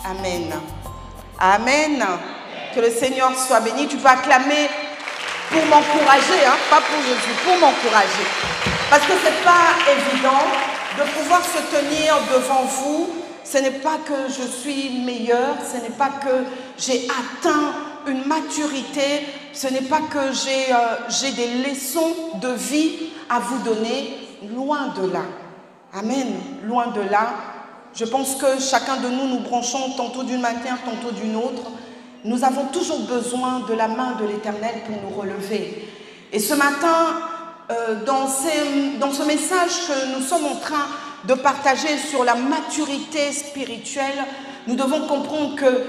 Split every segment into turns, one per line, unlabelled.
Amen. Amen. Que le Seigneur soit béni. Tu peux acclamer pour m'encourager, hein? Pas pour Jésus, pour m'encourager. Parce que ce n'est pas évident de pouvoir se tenir devant vous. Ce n'est pas que je suis meilleure, ce n'est pas que j'ai atteint une maturité, ce n'est pas que j'ai des leçons de vie à vous donner, loin de là. Amen, loin de là. Je pense que chacun de nous, nous branchons tantôt d'une manière, tantôt d'une autre. Nous avons toujours besoin de la main de l'Éternel pour nous relever. Et ce matin, dans ce message que nous sommes en train de partager sur la maturité spirituelle, nous devons comprendre que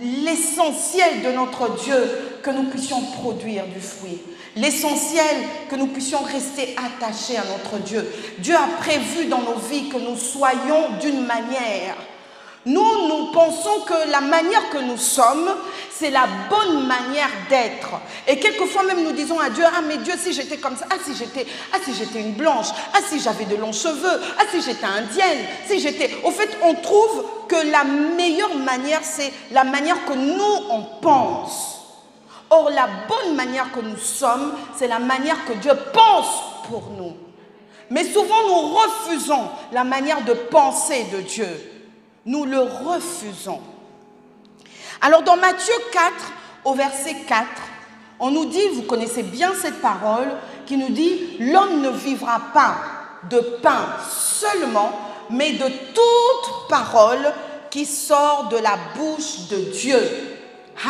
l'essentiel de notre Dieu, que nous puissions produire du fruit. L'essentiel, que nous puissions rester attachés à notre Dieu. Dieu a prévu dans nos vies que nous soyons d'une manière. Nous pensons que la manière que nous sommes, c'est la bonne manière d'être. Et quelquefois même nous disons à Dieu, ah mais Dieu, si j'étais comme ça, ah si j'étais une blanche, ah si j'avais de longs cheveux, ah si j'étais indienne, si j'étais... Au fait, on trouve que la meilleure manière, c'est la manière que nous, on pense. Or, la bonne manière que nous sommes, c'est la manière que Dieu pense pour nous. Mais souvent, nous refusons la manière de penser de Dieu. Nous le refusons. Alors dans Matthieu 4, au verset 4, on nous dit, vous connaissez bien cette parole, qui nous dit « L'homme ne vivra pas de pain seulement, mais de toute parole qui sort de la bouche de Dieu. »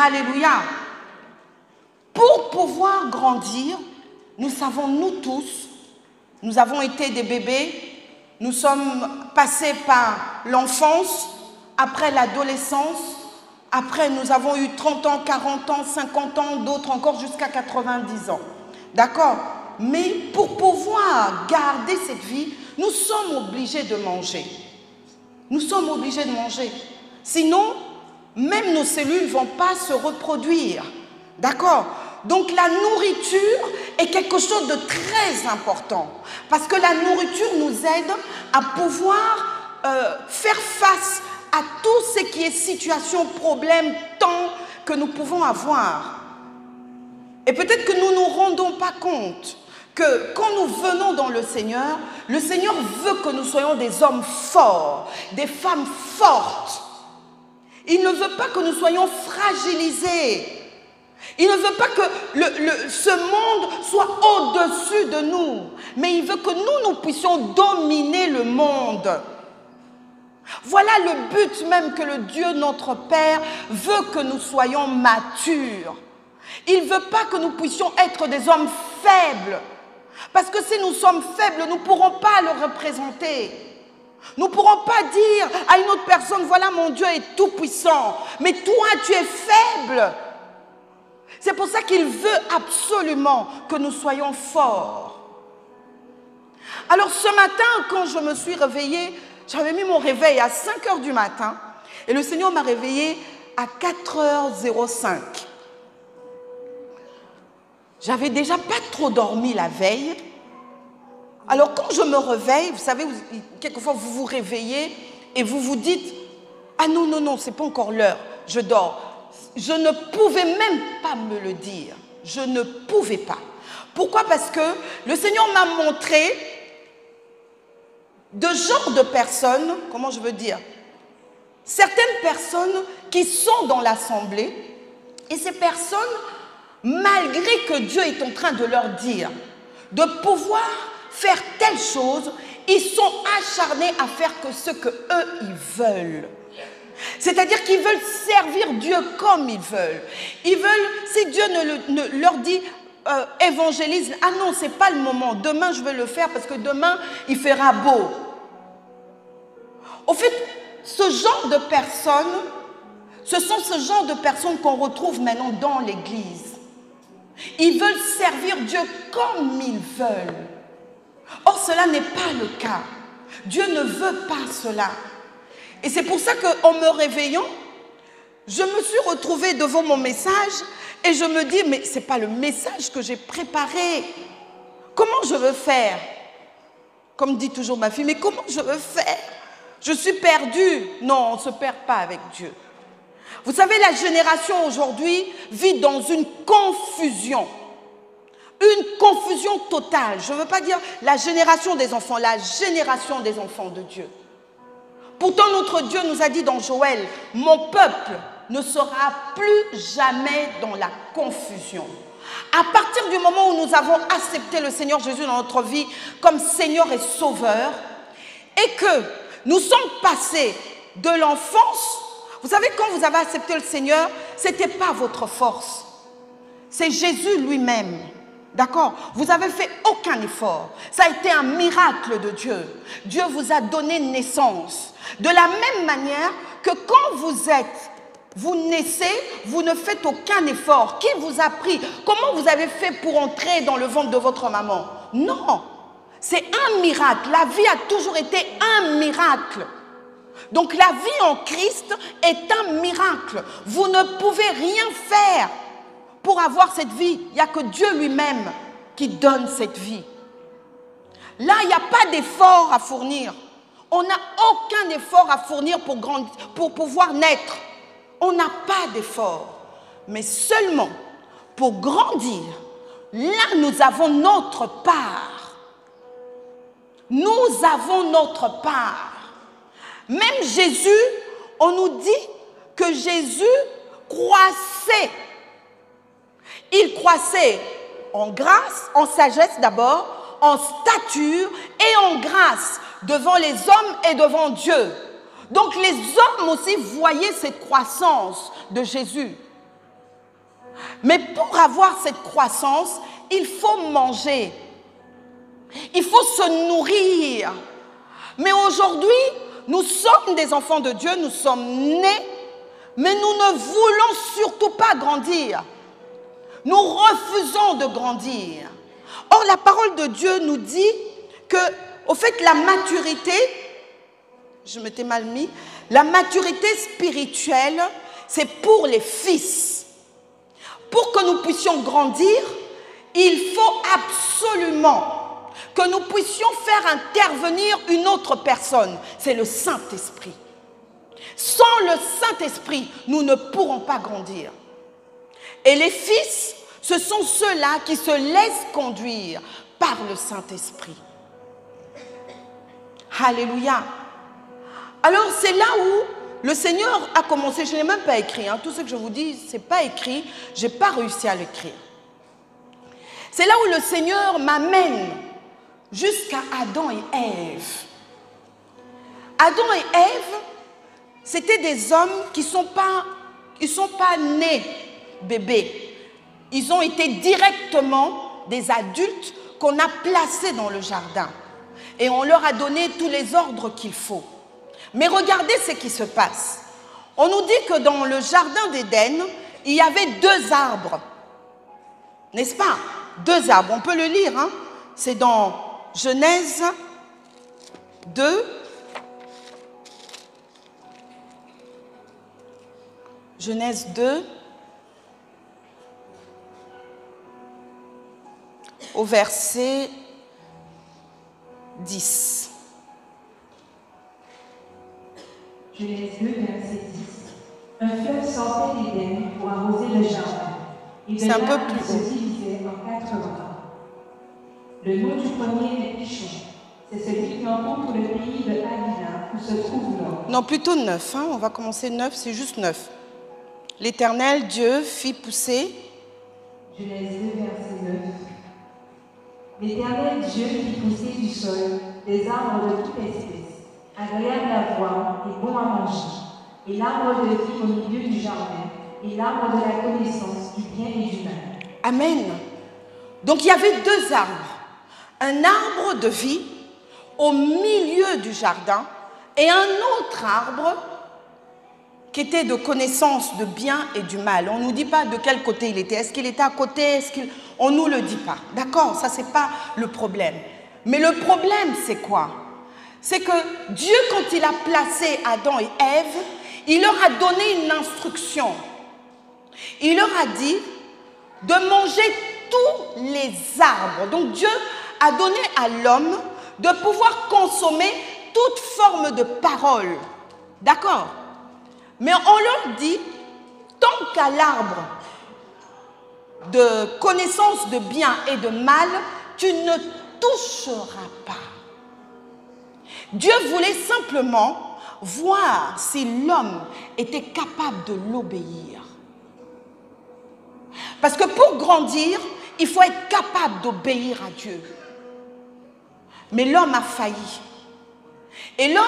Alléluia. Pour pouvoir grandir, nous savons, nous tous, nous avons été des bébés, nous sommes passés par l'enfance, après l'adolescence, après nous avons eu 30 ans, 40 ans, 50 ans, d'autres encore jusqu'à 90 ans. D'accord? Mais pour pouvoir garder cette vie, nous sommes obligés de manger. Nous sommes obligés de manger. Sinon, même nos cellules ne vont pas se reproduire. D'accord? Donc la nourriture est quelque chose de très important parce que la nourriture nous aide à pouvoir faire face à tout ce qui est situation, problème, temps que nous pouvons avoir. Et peut-être que nous ne nous rendons pas compte que quand nous venons dans le Seigneur veut que nous soyons des hommes forts, des femmes fortes. Il ne veut pas que nous soyons fragilisés. Il ne veut pas que ce monde soit au-dessus de nous, mais il veut que nous puissions dominer le monde. Voilà le but même que le Dieu notre Père veut que nous soyons matures. Il ne veut pas que nous puissions être des hommes faibles, parce que si nous sommes faibles, nous ne pourrons pas le représenter. Nous ne pourrons pas dire à une autre personne, voilà mon Dieu est tout puissant, mais toi tu es faible. C'est pour ça qu'il veut absolument que nous soyons forts. Alors ce matin, quand je me suis réveillée, j'avais mis mon réveil à 5 h du matin et le Seigneur m'a réveillée à 4h05. J'avais déjà pas trop dormi la veille. Alors quand je me réveille, vous savez, quelquefois vous vous réveillez et vous vous dites « Ah non, non, non, c'est pas encore l'heure, je dors ». Je ne pouvais même pas me le dire. Je ne pouvais pas. Pourquoi? Parce que le Seigneur m'a montré de genre de personnes, comment je veux dire, certaines personnes qui sont dans l'assemblée et ces personnes, malgré que Dieu est en train de leur dire de pouvoir faire telle chose, ils sont acharnés à faire que ce que eux ils veulent. C'est-à-dire qu'ils veulent servir Dieu comme ils veulent. Ils veulent, si Dieu ne leur dit évangélise, ah non, ce n'est pas le moment, demain je vais le faire parce que demain il fera beau. Au fait, ce genre de personnes, ce sont ce genre de personnes qu'on retrouve maintenant dans l'église. Ils veulent servir Dieu comme ils veulent. Or, cela n'est pas le cas. Dieu ne veut pas cela. Et c'est pour ça qu'en me réveillant, je me suis retrouvée devant mon message et je me dis, mais ce n'est pas le message que j'ai préparé. Comment je veux faire? Comme dit toujours ma fille, mais comment je veux faire? Je suis perdu. Non, on ne se perd pas avec Dieu. Vous savez, la génération aujourd'hui vit dans une confusion. Une confusion totale. Je ne veux pas dire la génération des enfants, la génération des enfants de Dieu. Pourtant, notre Dieu nous a dit dans Joël, « Mon peuple ne sera plus jamais dans la confusion. » À partir du moment où nous avons accepté le Seigneur Jésus dans notre vie comme Seigneur et Sauveur, et que nous sommes passés de l'enfance, vous savez, quand vous avez accepté le Seigneur, ce n'était pas votre force. C'est Jésus lui-même. D'accord? Vous n'avez fait aucun effort. Ça a été un miracle de Dieu. Dieu vous a donné naissance. De la même manière que quand vous naissez, vous ne faites aucun effort. Qui vous a pris? Comment vous avez fait pour entrer dans le ventre de votre maman? Non. C'est un miracle. La vie a toujours été un miracle. Donc la vie en Christ est un miracle. Vous ne pouvez rien faire pour avoir cette vie. Il n'y a que Dieu lui-même qui donne cette vie. Là, il n'y a pas d'effort à fournir. On n'a aucun effort à fournir pour pouvoir naître. On n'a pas d'effort. Mais seulement pour grandir, là, nous avons notre part. Nous avons notre part. Même Jésus, on nous dit que Jésus croissait. Il croissait en grâce, en sagesse d'abord, en stature et en grâce devant les hommes et devant Dieu. Donc les hommes aussi voyaient cette croissance de Jésus. Mais pour avoir cette croissance, il faut manger. Il faut se nourrir. Mais aujourd'hui, nous sommes des enfants de Dieu, nous sommes nés, mais nous ne voulons surtout pas grandir. Nous refusons de grandir. Or, la parole de Dieu nous dit que, au fait, la maturité, je m'étais mal mis, la maturité spirituelle, c'est pour les fils. Pour que nous puissions grandir, il faut absolument que nous puissions faire intervenir une autre personne. C'est le Saint-Esprit. Sans le Saint-Esprit, nous ne pourrons pas grandir. Et les fils, ce sont ceux-là qui se laissent conduire par le Saint-Esprit. Alléluia. Alors c'est là où le Seigneur a commencé. Je n'ai même pas écrit. Tout ce que je vous dis, ce n'est pas écrit. Je n'ai pas réussi à l'écrire. C'est là où le Seigneur m'amène jusqu'à Adam et Ève. Adam et Ève, c'était des hommes qui ne sont pas nés bébés. Ils ont été directement des adultes qu'on a placés dans le jardin. Et on leur a donné tous les ordres qu'il faut. Mais regardez ce qui se passe. On nous dit que dans le jardin d'Éden, il y avait 2 arbres. N'est-ce pas? 2 arbres, on peut le lire. C'est dans Genèse 2. Genèse 2. Au verset 10.
Genèse 2, verset 10. Un fleuve sortait d'Éden pour arroser le jardin.
C'est un peu plus haut.
Se divisait en 4 bras. Le nom du premier est Pichon. C'est celui qui entoure le pays de Havilah où se trouve l'homme.
Non, plutôt 9. On va commencer 9, c'est juste 9. L'Éternel Dieu fit pousser.
Genèse 2, verset 9. L'Éternel Dieu fit pousser du sol des arbres de toute espèce, agréables à voir et bons à manger, et l'arbre de vie au milieu du jardin, et l'arbre de la connaissance du bien et du mal.
Amen. Donc il y avait 2 arbres. Un arbre de vie au milieu du jardin et un autre arbre qui était de connaissance de bien et du mal. On ne nous dit pas de quel côté il était. Est-ce qu'il était à côté? On ne nous le dit pas. D'accord? Ça, ce n'est pas le problème. Mais le problème, c'est quoi? C'est que Dieu, quand il a placé Adam et Ève, il leur a donné une instruction. Il leur a dit de manger tous les arbres. Donc Dieu a donné à l'homme de pouvoir consommer tout toute forme de parole. D'accord? Mais on leur dit, tant qu'à l'arbre de connaissance de bien et de mal, tu ne toucheras pas. Dieu voulait simplement voir si l'homme était capable de l'obéir. Parce que pour grandir, il faut être capable d'obéir à Dieu. Mais l'homme a failli. Et l'homme,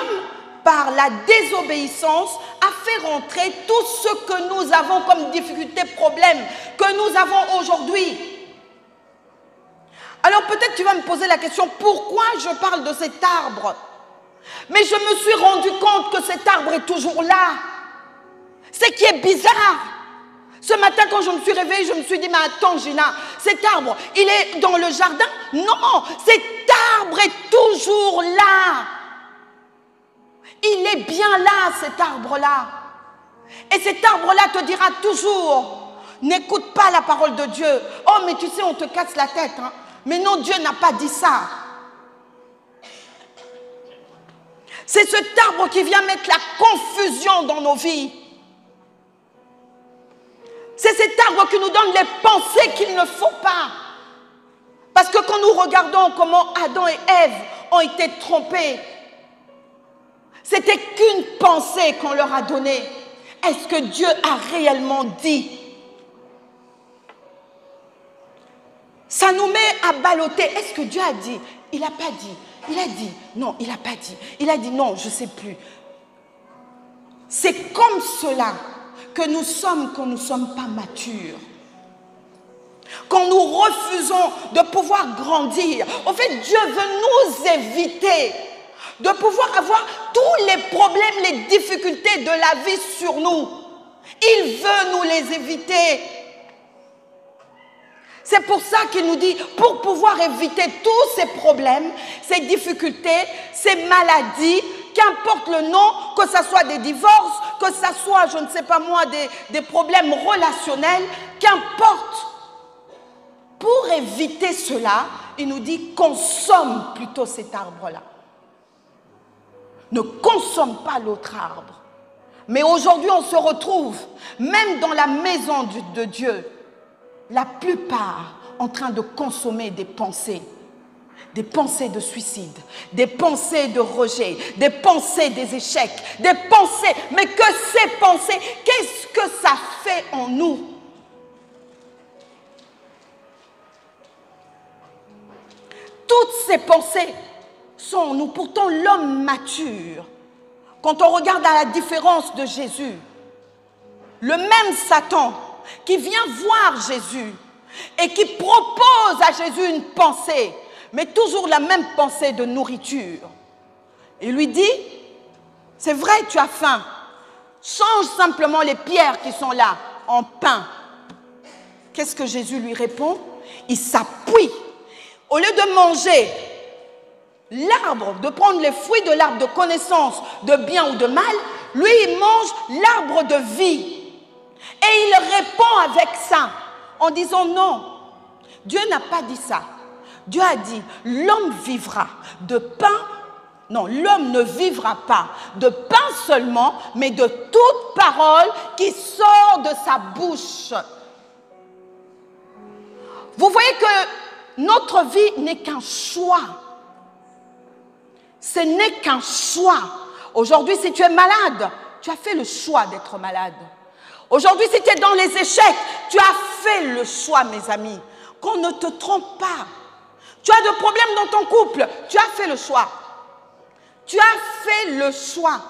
par la désobéissance, a fait rentrer tout ce que nous avons comme difficulté, problème, que nous avons aujourd'hui. Alors peut-être tu vas me poser la question, pourquoi je parle de cet arbre? Mais je me suis rendu compte que cet arbre est toujours là. C'est qui est bizarre. Ce matin, quand je me suis réveillée, je me suis dit, mais attends Gina, cet arbre, il est dans le jardin? Non, cet arbre est toujours là. Il est bien là, cet arbre-là. Et cet arbre-là te dira toujours, n'écoute pas la parole de Dieu. Oh, mais tu sais, on te casse la tête. Hein. Mais non, Dieu n'a pas dit ça. C'est cet arbre qui vient mettre la confusion dans nos vies. C'est cet arbre qui nous donne les pensées qu'il ne faut pas. Parce que quand nous regardons comment Adam et Ève ont été trompés, c'était qu'une pensée qu'on leur a donnée. Est-ce que Dieu a réellement dit? Ça nous met à balloter. Est-ce que Dieu a dit? Il n'a pas dit. Il a dit. Non, il n'a pas dit. Il a dit non, je ne sais plus. C'est comme cela que nous sommes quand nous ne sommes pas matures. Quand nous refusons de pouvoir grandir. En fait, Dieu veut nous éviter de pouvoir avoir tous les problèmes, les difficultés de la vie sur nous. Il veut nous les éviter. C'est pour ça qu'il nous dit, pour pouvoir éviter tous ces problèmes, ces difficultés, ces maladies, qu'importe le nom, que ce soit des divorces, que ce soit, je ne sais pas moi, des problèmes relationnels, qu'importe. Pour éviter cela, il nous dit, consomme plutôt cet arbre-là. Ne consomme pas l'autre arbre. Mais aujourd'hui, on se retrouve, même dans la maison de Dieu, la plupart en train de consommer des pensées de suicide, des pensées de rejet, des pensées des échecs, des pensées, mais que ces pensées, qu'est-ce que ça fait en nous? Toutes ces pensées sont en nous. Pourtant, l'homme mature, quand on regarde à la différence de Jésus, le même Satan qui vient voir Jésus et qui propose à Jésus une pensée, mais toujours la même pensée de nourriture. Il lui dit, c'est vrai, tu as faim, change simplement les pierres qui sont là en pain. Qu'est-ce que Jésus lui répond? Il s'appuie. Au lieu de manger l'arbre, de prendre les fruits de l'arbre de connaissance de bien ou de mal, lui, il mange l'arbre de vie. Et il répond avec ça, en disant non, Dieu n'a pas dit ça. Dieu a dit, l'homme vivra de pain, non, l'homme ne vivra pas de pain seulement, mais de toute parole qui sort de sa bouche. Vous voyez que notre vie n'est qu'un choix. Ce n'est qu'un choix. Aujourd'hui, si tu es malade, tu as fait le choix d'être malade. Aujourd'hui, si tu es dans les échecs, tu as fait le choix, mes amis. Qu'on ne te trompe pas. Tu as des problèmes dans ton couple, tu as fait le choix. Tu as fait le choix.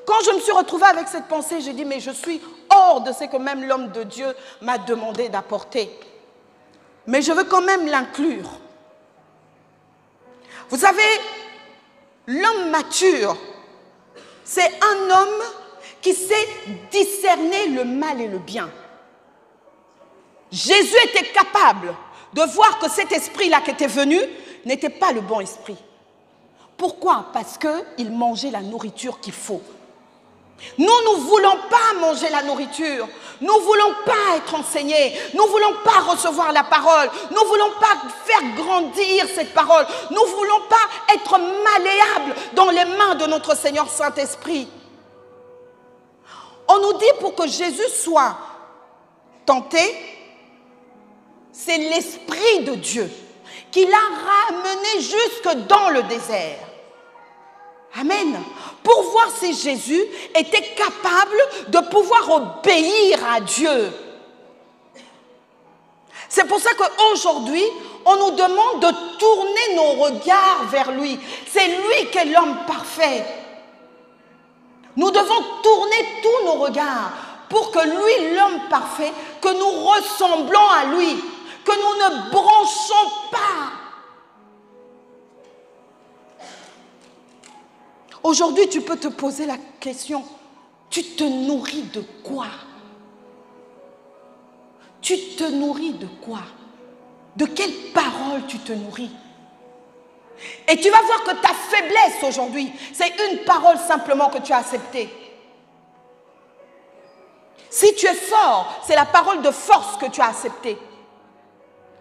Quand je me suis retrouvée avec cette pensée, j'ai dit, mais je suis hors de ce que même l'homme de Dieu m'a demandé d'apporter. Mais je veux quand même l'inclure. Vous savez, l'homme mature, c'est un homme qui sait discerner le mal et le bien. Jésus était capable de voir que cet esprit-là qui était venu n'était pas le bon esprit. Pourquoi? Parce qu'il mangeait la nourriture qu'il faut. Nous ne voulons pas manger la nourriture. Nous ne voulons pas être enseignés. Nous ne voulons pas recevoir la parole. Nous ne voulons pas faire grandir cette parole. Nous ne voulons pas être malléables dans les mains de notre Seigneur Saint-Esprit. On nous dit pour que Jésus soit tenté, c'est l'Esprit de Dieu qui l'a ramené jusque dans le désert. Amen. Pour voir si Jésus était capable de pouvoir obéir à Dieu. C'est pour ça qu'aujourd'hui, on nous demande de tourner nos regards vers lui. C'est lui qui est l'homme parfait. Nous devons tourner tous nos regards pour que lui, l'homme parfait, que nous ressemblons à lui, que nous ne branchons pas. Aujourd'hui, tu peux te poser la question, tu te nourris de quoi? Tu te nourris de quoi? De quelle parole tu te nourris? Et tu vas voir que ta faiblesse aujourd'hui, c'est une parole simplement que tu as acceptée. Si tu es fort, c'est la parole de force que tu as acceptée.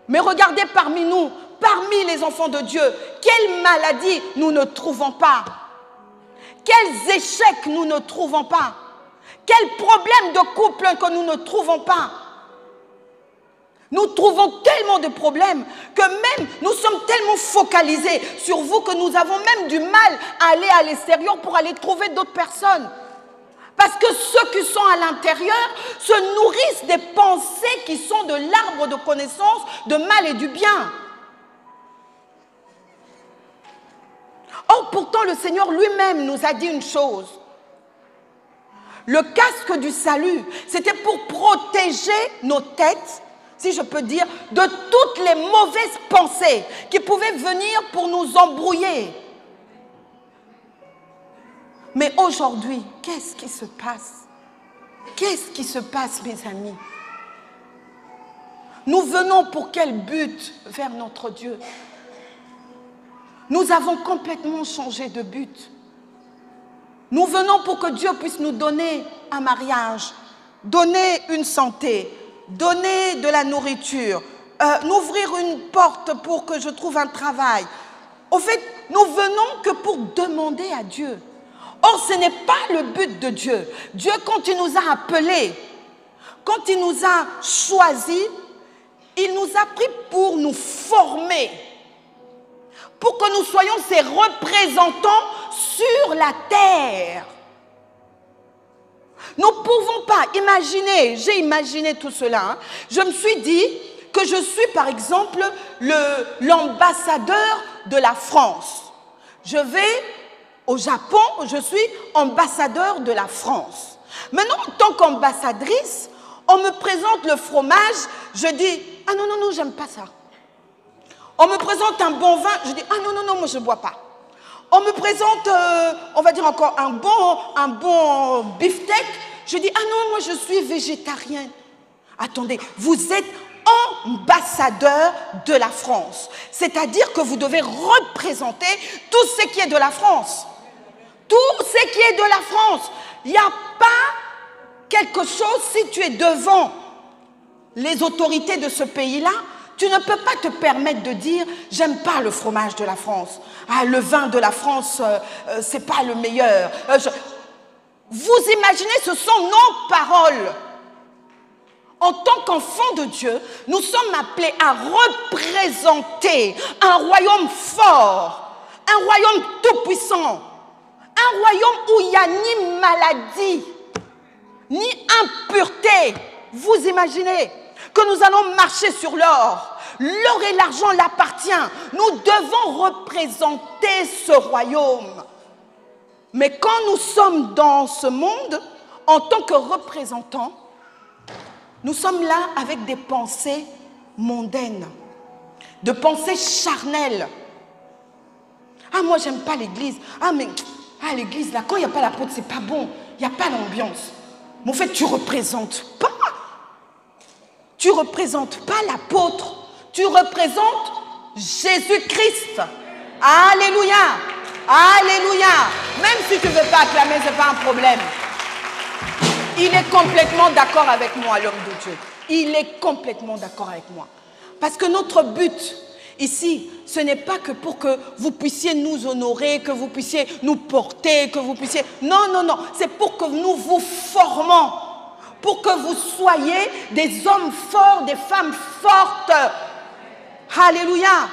Mais regardez parmi nous, parmi les enfants de Dieu, quelle maladie nous ne trouvons pas? Quels échecs nous ne trouvons pas? Quels problèmes de couple que nous ne trouvons pas? Nous trouvons tellement de problèmes que même nous sommes tellement focalisés sur vous que nous avons même du mal à aller à l'extérieur pour aller trouver d'autres personnes. Parce que ceux qui sont à l'intérieur se nourrissent des pensées qui sont de l'arbre de connaissance de mal et du bien. Or, pourtant, le Seigneur lui-même nous a dit une chose. Le casque du salut, c'était pour protéger nos têtes, si je peux dire, de toutes les mauvaises pensées qui pouvaient venir pour nous embrouiller. Mais aujourd'hui, qu'est-ce qui se passe? Qu'est-ce qui se passe, mes amis? Nous venons pour quel but vers notre Dieu? Nous avons complètement changé de but. Nous venons pour que Dieu puisse nous donner un mariage, donner une santé, donner de la nourriture, m'ouvrir une porte pour que je trouve un travail. Au fait, nous venons que pour demander à Dieu. Or, ce n'est pas le but de Dieu. Dieu, quand il nous a appelés, quand il nous a choisis, il nous a pris pour nous former, pour que nous soyons ses représentants sur la terre. Nous ne pouvons pas imaginer, j'ai imaginé tout cela, hein. Je me suis dit que je suis par exemple l'ambassadeur de la France. Je vais au Japon, je suis ambassadeur de la France. Maintenant, en tant qu'ambassadrice, on me présente le fromage, je dis « Ah non, non, non, j'aime pas ça ». On me présente un bon vin, je dis « Ah non, non, non, moi je ne bois pas ». On me présente, on va dire encore un bon beefsteak, je dis « Ah non, moi je suis végétarien ». Attendez, vous êtes ambassadeur de la France. C'est-à-dire que vous devez représenter tout ce qui est de la France. Tout ce qui est de la France. Il n'y a pas quelque chose, si tu es devant les autorités de ce pays-là, tu ne peux pas te permettre de dire « J'aime pas le fromage de la France. Ah, le vin de la France, c'est pas le meilleur. » Vous imaginez, ce sont nos paroles. En tant qu'enfants de Dieu, nous sommes appelés à représenter un royaume fort, un royaume tout-puissant, un royaume où il n'y a ni maladie, ni impureté. Vous imaginez que nous allons marcher sur l'or. L'or et l'argent l'appartient. Nous devons représenter ce royaume. Mais quand nous sommes dans ce monde, en tant que représentants, nous sommes là avec des pensées mondaines, de pensées charnelles. Ah, moi, j'aime pas l'église. Ah, mais l'église, là, quand il n'y a pas l'apôtre, c'est pas bon. Il n'y a pas l'ambiance. Mais en fait, tu ne représentes pas. Tu ne représentes pas l'apôtre. Tu représentes Jésus-Christ. Alléluia. Alléluia. Même si tu ne veux pas acclamer, ce n'est pas un problème. Il est complètement d'accord avec moi, l'homme de Dieu. Il est complètement d'accord avec moi. Parce que notre but ici, ce n'est pas que pour que vous puissiez nous honorer, que vous puissiez nous porter, que vous puissiez... Non, non, non. C'est pour que nous vous formons. Pour que vous soyez des hommes forts, des femmes fortes. Alléluia.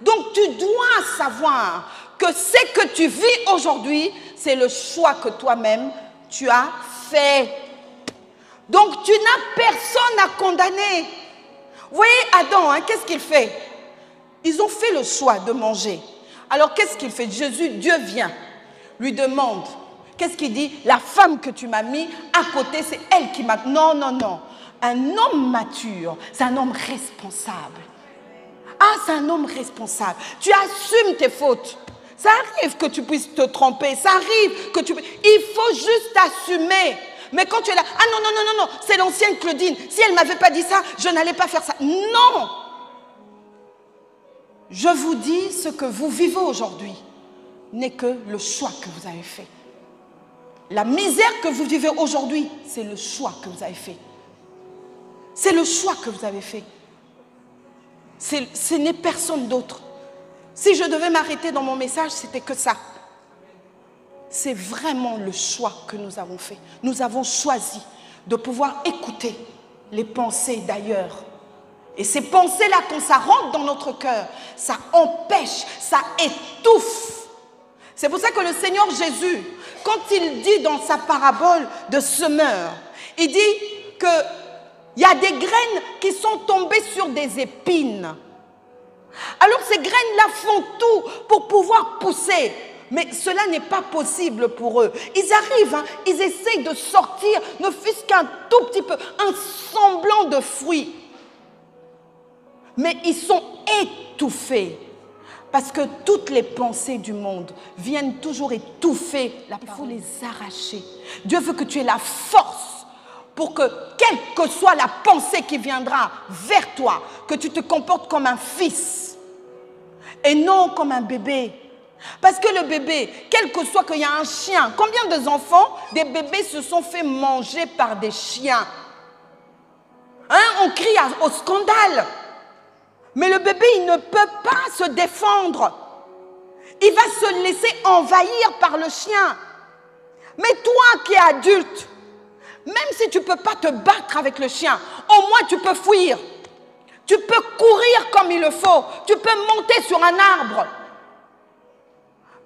Donc tu dois savoir que ce que tu vis aujourd'hui, c'est le choix que toi-même tu as fait. Donc tu n'as personne à condamner. Vous voyez Adam, hein, qu'est-ce qu'il fait? Ils ont fait le choix de manger. Alors qu'est-ce qu'il fait? Dieu vient, lui demande. Qu'est-ce qu'il dit? La femme que tu m'as mis à côté, c'est elle qui m'a... Non, non, non. Un homme mature, c'est un homme responsable. Ah, c'est un homme responsable. Tu assumes tes fautes. Ça arrive que tu puisses te tromper. Ça arrive que tu... Il faut juste assumer. Mais quand tu es là, ah non, non, non, non, non, c'est l'ancienne Claudine. Si elle ne m'avait pas dit ça, je n'allais pas faire ça. Non. Je vous dis, ce que vous vivez aujourd'hui n'est que le choix que vous avez fait. La misère que vous vivez aujourd'hui, c'est le choix que vous avez fait. C'est le choix que vous avez fait. Ce n'est personne d'autre. Si je devais m'arrêter dans mon message, c'était que ça. C'est vraiment le choix que nous avons fait. Nous avons choisi de pouvoir écouter les pensées d'ailleurs. Et ces pensées-là, quand ça rentre dans notre cœur, ça empêche, ça étouffe. C'est pour ça que le Seigneur Jésus, quand il dit dans sa parabole de semeur, il dit qu'il y a des graines qui sont tombées sur des épines. Alors ces graines-là font tout pour pouvoir pousser. Mais cela n'est pas possible pour eux. Ils arrivent, hein, ils essayent de sortir, ne fût-ce qu'un tout petit peu, un semblant de fruit. Mais ils sont étouffés. Parce que toutes les pensées du monde viennent toujours étouffer. Il faut les arracher. Dieu veut que tu aies la force pour que, quelle que soit la pensée qui viendra vers toi, que tu te comportes comme un fils et non comme un bébé. Parce que le bébé, quel que soit qu'il y a un chien, combien d'enfants, des bébés se sont fait manger par des chiens? Hein, on crie au scandale. Mais le bébé, il ne peut pas se défendre. Il va se laisser envahir par le chien. Mais toi qui es adulte, même si tu ne peux pas te battre avec le chien, au moins tu peux fuir. Tu peux courir comme il le faut. Tu peux monter sur un arbre.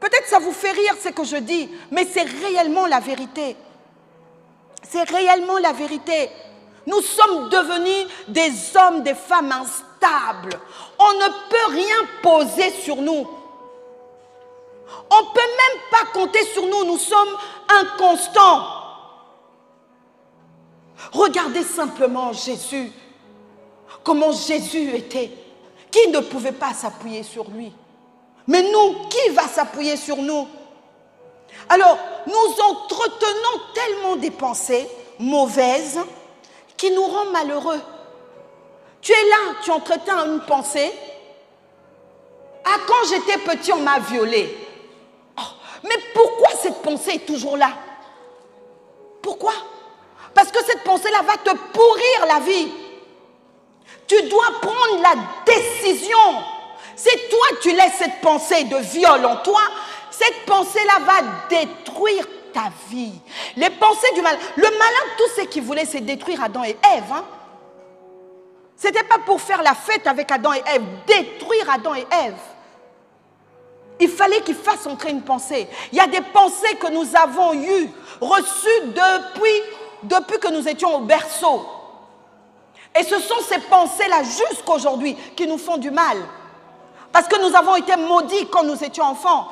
Peut-être ça vous fait rire ce que je dis, mais c'est réellement la vérité. C'est réellement la vérité. Nous sommes devenus des hommes, des femmes instables. On ne peut rien poser sur nous. On ne peut même pas compter sur nous. Nous sommes inconstants. Regardez simplement Jésus. Comment Jésus était. Qui ne pouvait pas s'appuyer sur lui? Mais nous, qui va s'appuyer sur nous? Alors, nous entretenons tellement des pensées mauvaises qui nous rendent malheureux. Tu es là, tu entretiens une pensée. Ah, quand j'étais petit, on m'a violé. Oh, mais pourquoi cette pensée est toujours là? Pourquoi? Parce que cette pensée-là va te pourrir la vie. Tu dois prendre la décision. Si toi, tu laisses cette pensée de viol en toi, cette pensée-là va détruire ta vie. Les pensées du mal. Le malin, tout ce qu'il voulait, c'est détruire Adam et Ève. Hein? Ce n'était pas pour faire la fête avec Adam et Ève, détruire Adam et Ève. Il fallait qu'il fasse entrer une pensée. Il y a des pensées que nous avons eues, reçues depuis que nous étions au berceau. Et ce sont ces pensées-là, jusqu'aujourd'hui, qui nous font du mal. Parce que nous avons été maudits quand nous étions enfants.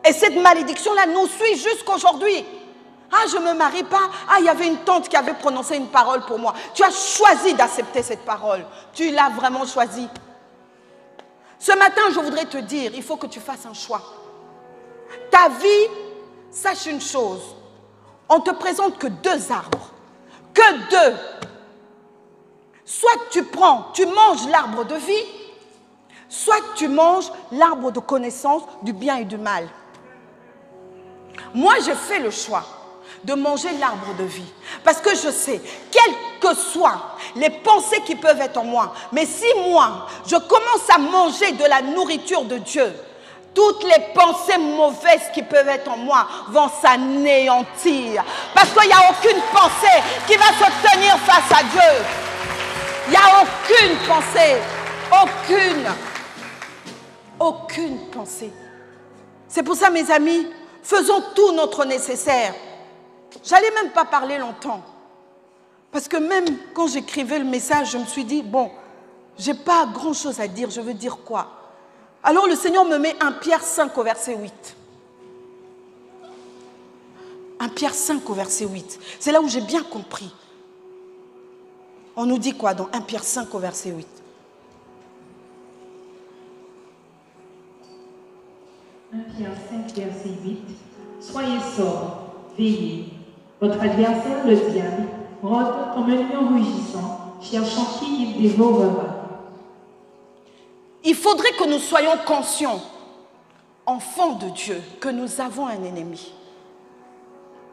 Et cette malédiction-là nous suit jusqu'aujourd'hui. Ah, je ne me marie pas. Ah, il y avait une tante qui avait prononcé une parole pour moi. Tu as choisi d'accepter cette parole. Tu l'as vraiment choisie. Ce matin, je voudrais te dire, il faut que tu fasses un choix. Ta vie, sache une chose. On ne te présente que 2 arbres. Que 2. Soit tu manges l'arbre de vie, soit tu manges l'arbre de connaissance du bien et du mal. Moi, j'ai fait le choix de manger l'arbre de vie. Parce que je sais, quelles que soient les pensées qui peuvent être en moi, mais si moi, je commence à manger de la nourriture de Dieu, toutes les pensées mauvaises qui peuvent être en moi vont s'anéantir. Parce qu'il n'y a aucune pensée qui va se tenir face à Dieu. Il n'y a aucune pensée. Aucune pensée. C'est pour ça, mes amis, faisons tout notre nécessaire. J'allais même pas parler longtemps. Parce que même quand j'écrivais le message, je me suis dit, bon, j'ai pas grand-chose à dire, je veux dire quoi? Alors le Seigneur me met 1 Pierre 5 au verset 8. 1 Pierre 5 au verset 8. C'est là où j'ai bien compris. On nous dit quoi dans 1 Pierre 5 au verset 8?
Pierre 5, verset 8. Soyez sobres, veillez. Votre adversaire, le diable, rôde comme un lion rugissant, cherchant qui il dévorera.
Il faudrait que nous soyons conscients, enfants de Dieu, que nous avons un ennemi.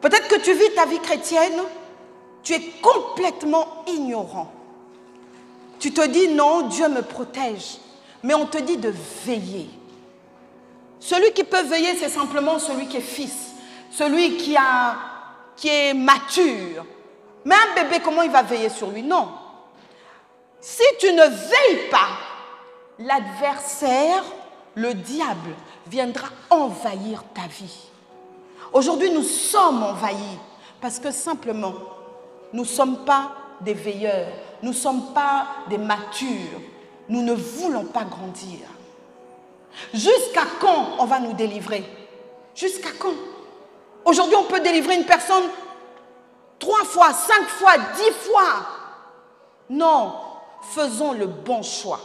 Peut-être que tu vis ta vie chrétienne, tu es complètement ignorant. Tu te dis non, Dieu me protège. Mais on te dit de veiller. Celui qui peut veiller, c'est simplement celui qui est fils, celui qui est mature. Mais un bébé, comment il va veiller sur lui? Non. Si tu ne veilles pas, l'adversaire, le diable, viendra envahir ta vie. Aujourd'hui, nous sommes envahis parce que simplement, nous ne sommes pas des veilleurs, nous ne sommes pas des matures, nous ne voulons pas grandir. Jusqu'à quand on va nous délivrer? Jusqu'à quand? Aujourd'hui, on peut délivrer une personne 3 fois, 5 fois, 10 fois. Non, faisons le bon choix.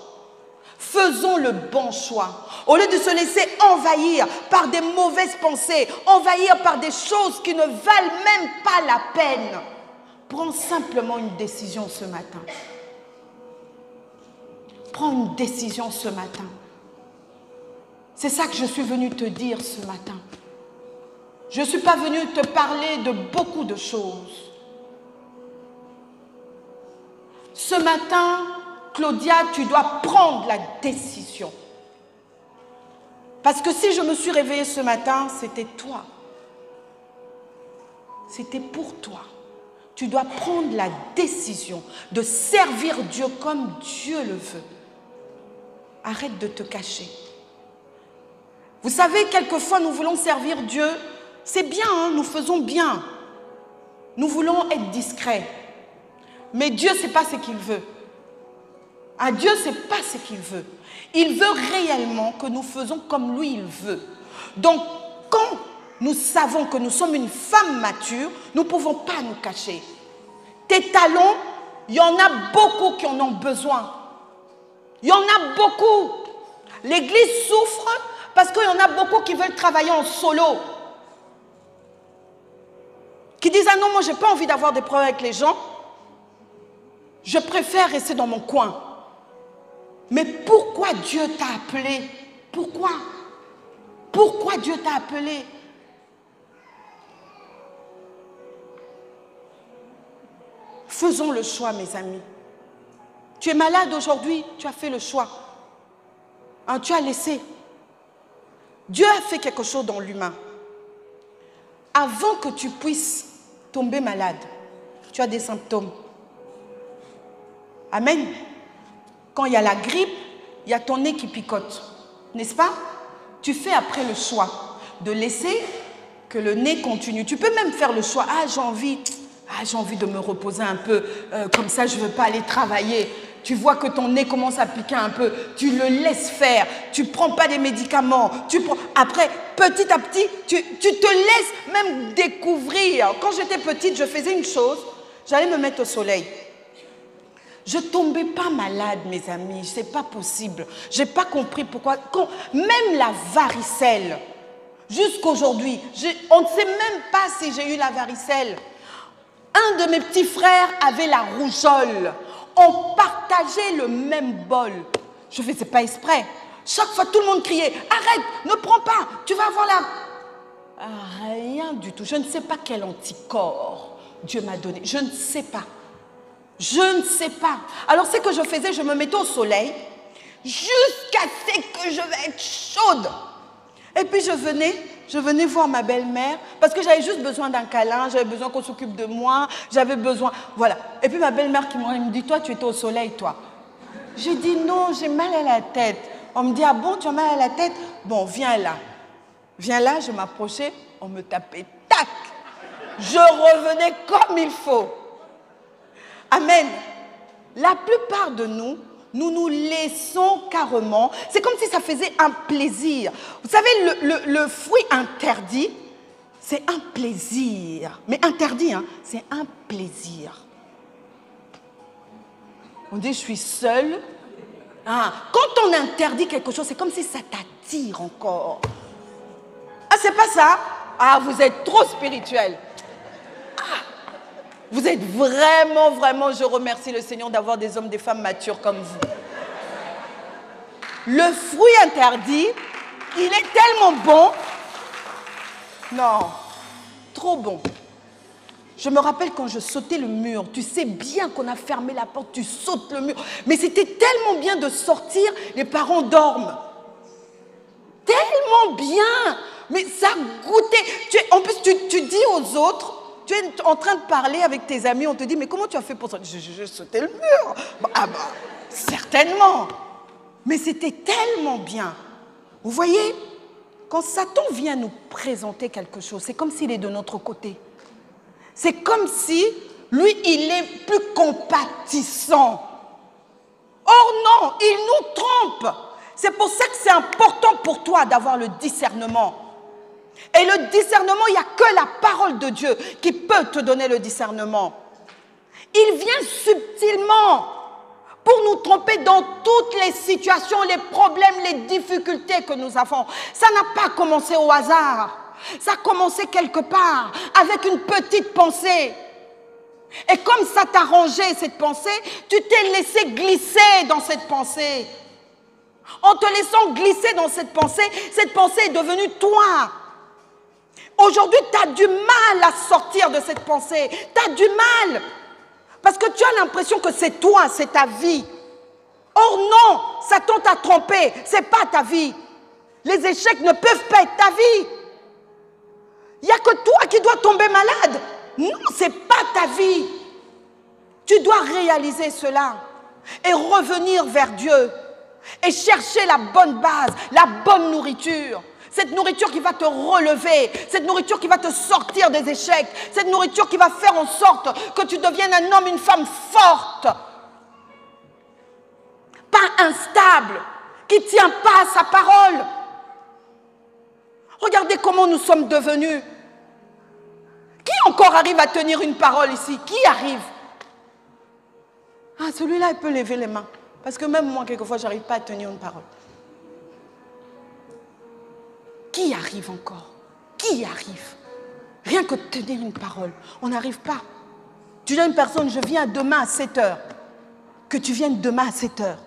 Faisons le bon choix. Au lieu de se laisser envahir par des mauvaises pensées, envahir par des choses qui ne valent même pas la peine, prends simplement une décision ce matin. Prends une décision ce matin. C'est ça que je suis venue te dire ce matin. Je ne suis pas venue te parler de beaucoup de choses. Ce matin, Claudia, tu dois prendre la décision. Parce que si je me suis réveillée ce matin, c'était toi. C'était pour toi. Tu dois prendre la décision de servir Dieu comme Dieu le veut. Arrête de te cacher. Vous savez, quelquefois, nous voulons servir Dieu. C'est bien, hein, nous faisons bien. Nous voulons être discrets. Mais Dieu, ce n'est pas ce qu'il veut. À Dieu, ce n'est pas ce qu'il veut. Il veut réellement que nous faisons comme lui, il veut. Donc, quand nous savons que nous sommes une femme mature, nous ne pouvons pas nous cacher. Tes talents, il y en a beaucoup qui en ont besoin. Il y en a beaucoup. L'Église souffre parce qu'il y en a beaucoup qui veulent travailler en solo. Qui disent, ah non, moi, je n'ai pas envie d'avoir des problèmes avec les gens. Je préfère rester dans mon coin. Mais pourquoi Dieu t'a appelé? Pourquoi? Pourquoi Dieu t'a appelé? Faisons le choix, mes amis. Tu es malade aujourd'hui, tu as fait le choix. Hein, tu as laissé. Dieu a fait quelque chose dans l'humain. Avant que tu puisses tomber malade, tu as des symptômes. Amen. Quand il y a la grippe, il y a ton nez qui picote. N'est-ce pas? Tu fais après le choix de laisser que le nez continue. Tu peux même faire le choix. Ah, j'ai envie de me reposer un peu. Comme ça, je ne veux pas aller travailler. Tu vois que ton nez commence à piquer un peu. Tu le laisses faire. Tu ne prends pas des médicaments. Après, petit à petit, tu te laisses même découvrir. Quand j'étais petite, je faisais une chose. J'allais me mettre au soleil. Je ne tombais pas malade, mes amis. Ce n'est pas possible. Je n'ai pas compris pourquoi. Même la varicelle, jusqu'aujourd'hui, on ne sait même pas si j'ai eu la varicelle. Un de mes petits frères avait la rougeole. On partageait le même bol. Je ne faisais pas exprès. Chaque fois, tout le monde criait, arrête, ne prends pas, tu vas avoir la... Rien du tout. Je ne sais pas quel anticorps Dieu m'a donné. Je ne sais pas. Je ne sais pas. Alors, ce que je faisais, je me mettais au soleil jusqu'à ce que je vais être chaude. Et puis, je venais voir ma belle-mère parce que j'avais juste besoin d'un câlin, j'avais besoin qu'on s'occupe de moi, j'avais besoin... Voilà. Et puis, ma belle-mère qui me dit, toi, tu étais au soleil, toi. J'ai dit, non, j'ai mal à la tête. On me dit, ah bon, tu as mal à la tête? Bon, viens là. Viens là, je m'approchais, on me tapait, tac. Je revenais comme il faut. Amen. La plupart de nous, nous nous laissons carrément. C'est comme si ça faisait un plaisir. Vous savez, le fruit interdit, c'est un plaisir. Mais interdit, hein, c'est un plaisir. On dit, je suis seule. Ah, quand on interdit quelque chose, c'est comme si ça t'attire encore. Ah, c'est pas ça? Ah, vous êtes trop spirituel. Vous êtes vraiment, vraiment, je remercie le Seigneur d'avoir des hommes, des femmes matures comme vous. Le fruit interdit, il est tellement bon. Non, trop bon. Je me rappelle quand je sautais le mur, tu sais bien qu'on a fermé la porte, tu sautes le mur. Mais c'était tellement bien de sortir, les parents dorment. Tellement bien. Mais ça goûtait. En plus, tu dis aux autres, tu es en train de parler avec tes amis, on te dit, mais comment tu as fait pour ça? Je sautais le mur. Certainement. Mais c'était tellement bien. Vous voyez, quand Satan vient nous présenter quelque chose, c'est comme s'il est de notre côté. C'est comme si, lui, il est plus compatissant. Or non, il nous trompe. C'est pour ça que c'est important pour toi d'avoir le discernement. Et le discernement, il n'y a que la parole de Dieu qui peut te donner le discernement. Il vient subtilement pour nous tromper dans toutes les situations, les problèmes, les difficultés que nous avons. Ça n'a pas commencé au hasard. Ça a commencé quelque part avec une petite pensée. Et comme ça t'a rangé cette pensée, tu t'es laissé glisser dans cette pensée. En te laissant glisser dans cette pensée est devenue toi. Aujourd'hui, tu as du mal à sortir de cette pensée. Tu as du mal. Parce que tu as l'impression que c'est toi, c'est ta vie. Or non, Satan t'a trompé. Ce n'est pas ta vie. Les échecs ne peuvent pas être ta vie. Il n'y a que toi qui dois tomber malade. Non, ce n'est pas ta vie. Tu dois réaliser cela et revenir vers Dieu et chercher la bonne base, la bonne nourriture. Cette nourriture qui va te relever, cette nourriture qui va te sortir des échecs, cette nourriture qui va faire en sorte que tu deviennes un homme, une femme forte. Pas instable, qui ne tient pas à sa parole. Regardez comment nous sommes devenus. Qui encore arrive à tenir une parole ici? Qui arrive? Ah, celui-là, il peut lever les mains. Parce que même moi, quelquefois, je n'arrive pas à tenir une parole. Qui arrive encore? Qui arrive? Rien que tenir une parole. On n'arrive pas. Tu dis à une personne, je viens demain à 7 heures. Que tu viennes demain à 7 heures.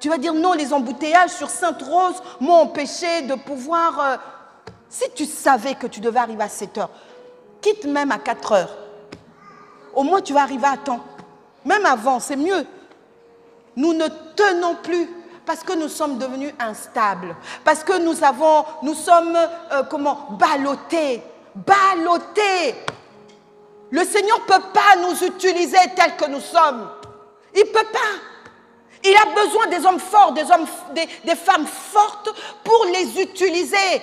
Tu vas dire non, les embouteillages sur Sainte-Rose m'ont empêché de pouvoir... Si tu savais que tu devais arriver à 7 heures, quitte même à 4 heures. Au moins, tu vas arriver à temps. Même avant, c'est mieux. Nous ne tenons plus parce que nous sommes devenus instables. Parce que nous sommes, ballottés. Ballottés. Le Seigneur ne peut pas nous utiliser tels que nous sommes. Il ne peut pas. Il a besoin des hommes forts, des femmes fortes pour les utiliser.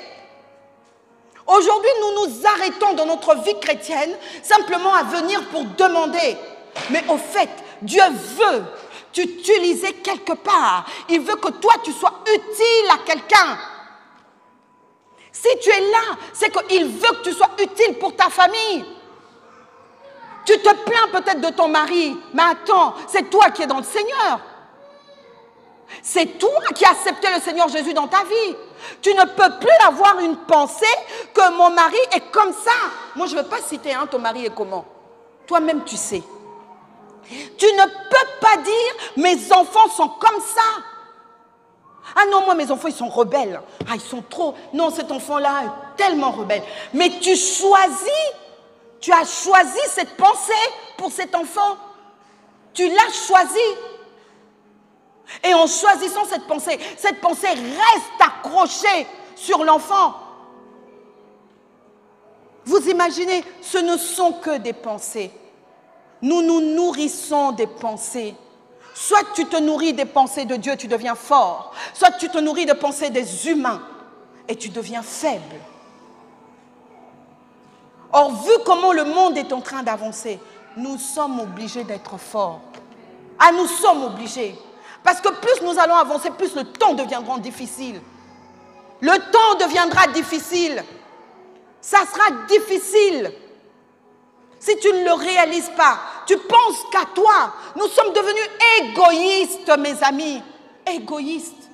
Aujourd'hui, nous nous arrêtons dans notre vie chrétienne simplement à venir pour demander. Mais au fait, Dieu veut t'utiliser quelque part. Il veut que toi, tu sois utile à quelqu'un. Si tu es là, c'est qu'il veut que tu sois utile pour ta famille. Tu te plains peut-être de ton mari, mais attends, c'est toi qui es dans le Seigneur. C'est toi qui as accepté le Seigneur Jésus dans ta vie. Tu ne peux plus avoir une pensée que mon mari est comme ça. Moi, je ne veux pas citer, ton mari est comment? Toi-même, tu sais. Tu ne peux pas dire, mes enfants sont comme ça. Ah non, moi, mes enfants, ils sont rebelles. Ah, ils sont trop... Non, cet enfant-là est tellement rebelle. Mais tu as choisi cette pensée pour cet enfant. Tu l'as choisi. Et en choisissant cette pensée reste accrochée sur l'enfant. Vous imaginez, ce ne sont que des pensées. Nous nous nourrissons des pensées. Soit tu te nourris des pensées de Dieu, tu deviens fort. Soit tu te nourris des pensées des humains et tu deviens faible. Or, vu comment le monde est en train d'avancer, nous sommes obligés d'être forts. Ah, nous sommes obligés. Parce que plus nous allons avancer, plus le temps deviendra difficile. Le temps deviendra difficile. Ça sera difficile. Si tu ne le réalises pas, tu penses qu'à toi. Nous sommes devenus égoïstes, mes amis. Égoïstes.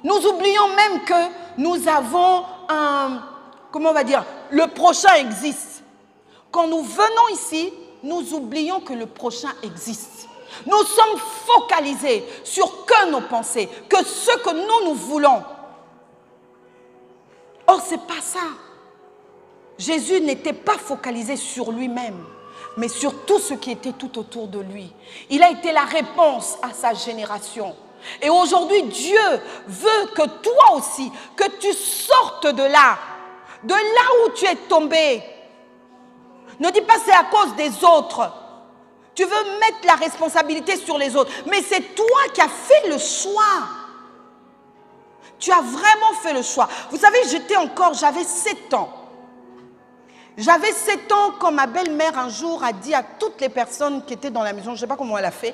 Nous oublions même que nous avons comment on va dire, le prochain existe. Quand nous venons ici, nous oublions que le prochain existe. Nous sommes focalisés sur que nos pensées, que ce que nous voulons. Or, ce n'est pas ça. Jésus n'était pas focalisé sur lui-même, mais sur tout ce qui était tout autour de lui. Il a été la réponse à sa génération. Et aujourd'hui, Dieu veut que toi aussi, que tu sortes de là où tu es tombé. Ne dis pas c'est à cause des autres. Tu veux mettre la responsabilité sur les autres, mais c'est toi qui as fait le choix. Tu as vraiment fait le choix. Vous savez, j'avais 7 ans. J'avais 7 ans quand ma belle-mère un jour a dit à toutes les personnes qui étaient dans la maison, je ne sais pas comment elle a fait,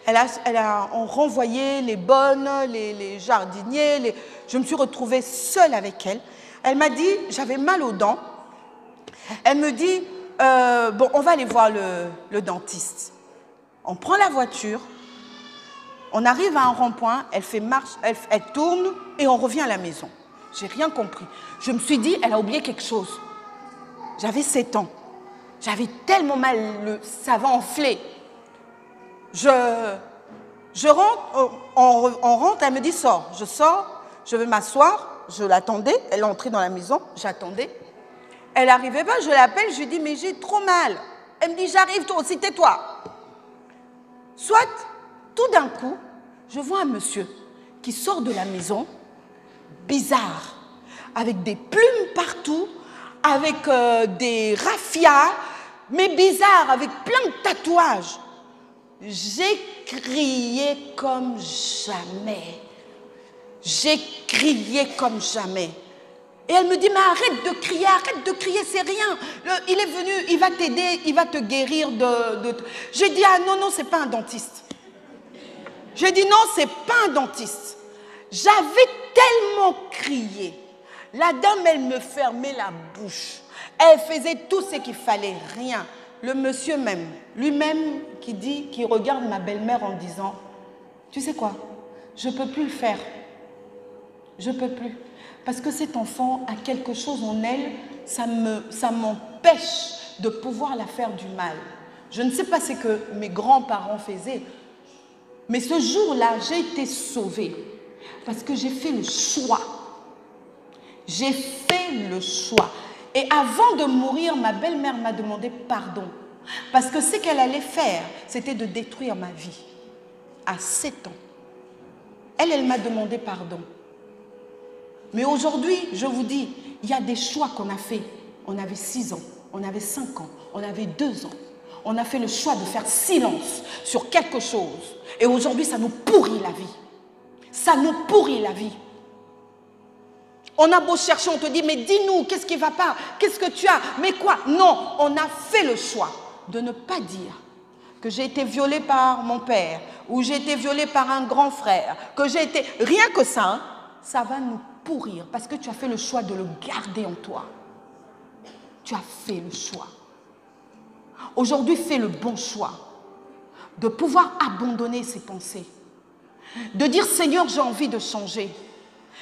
on renvoyé les bonnes, les jardiniers, je me suis retrouvée seule avec elle. Elle m'a dit, j'avais mal aux dents, elle me dit, bon, on va aller voir le dentiste. On prend la voiture, on arrive à un rond-point, elle fait marche, elle tourne et on revient à la maison. J'ai rien compris. Je me suis dit, elle a oublié quelque chose. J'avais 7 ans. J'avais tellement mal, ça va enfler. Je rentre, on rentre, elle me dit sors. Je sors, je vais m'asseoir, je l'attendais. Elle est entrée dans la maison, j'attendais. Elle n'arrivait pas, je l'appelle, je lui dis mais j'ai trop mal. Elle me dit j'arrive, toi aussi, tais-toi. Soit, tout d'un coup, je vois un monsieur qui sort de la maison, bizarre, avec des plumes partout, avec des raffias, mais bizarre, avec plein de tatouages. J'ai crié comme jamais. J'ai crié comme jamais. Et elle me dit, mais arrête de crier, c'est rien. Il est venu, il va t'aider, il va te guérir de... J'ai dit, ah non, c'est pas un dentiste. J'ai dit, non, c'est pas un dentiste. J'avais tellement crié. La dame, elle me fermait la bouche. Elle faisait tout ce qu'il fallait, rien. Le monsieur même, lui-même, qui regarde ma belle-mère en disant, tu sais quoi, je ne peux plus le faire. Je ne peux plus. Parce que cet enfant a quelque chose en elle, ça m'empêche de pouvoir la faire du mal. Je ne sais pas ce que mes grands-parents faisaient, mais ce jour-là, j'ai été sauvée parce que j'ai fait le choix. J'ai fait le choix. Et avant de mourir, ma belle-mère m'a demandé pardon. Parce que ce qu'elle allait faire, c'était de détruire ma vie. À 7 ans. Elle m'a demandé pardon. Mais aujourd'hui, je vous dis, il y a des choix qu'on a fait. On avait 6 ans, on avait 5 ans, on avait 2 ans. On a fait le choix de faire silence sur quelque chose. Et aujourd'hui, ça nous pourrit la vie. Ça nous pourrit la vie. On a beau chercher, on te dit, mais dis-nous, qu'est-ce qui ne va pas? Qu'est-ce que tu as? Mais quoi? Non, on a fait le choix de ne pas dire que j'ai été violée par mon père, ou j'ai été violée par un grand frère, que j'ai été... Rien que ça, hein, ça va nous pourrir, parce que tu as fait le choix de le garder en toi. Tu as fait le choix. Aujourd'hui, fais le bon choix de pouvoir abandonner ces pensées, de dire, Seigneur, j'ai envie de changer.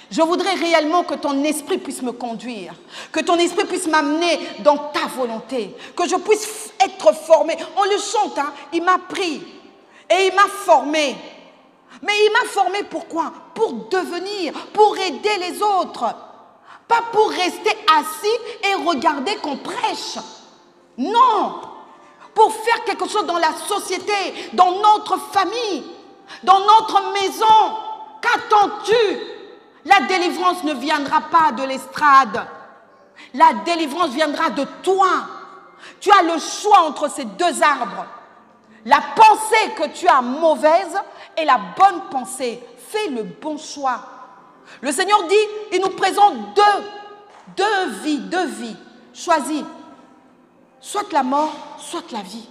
Je voudrais réellement que ton esprit puisse me conduire, que ton esprit puisse m'amener dans ta volonté, que je puisse être formé. On le chante, hein? Il m'a pris et il m'a formé. Mais il m'a formé pourquoi? Pour devenir, pour aider les autres. Pas pour rester assis et regarder qu'on prêche. Non. Pour faire quelque chose dans la société, dans notre famille, dans notre maison. Qu'attends-tu? La délivrance ne viendra pas de l'estrade. La délivrance viendra de toi. Tu as le choix entre ces deux arbres. La pensée que tu as mauvaise et la bonne pensée. Fais le bon choix. Le Seigneur dit, il nous présente deux vies. Choisis. Soit la mort, soit la vie.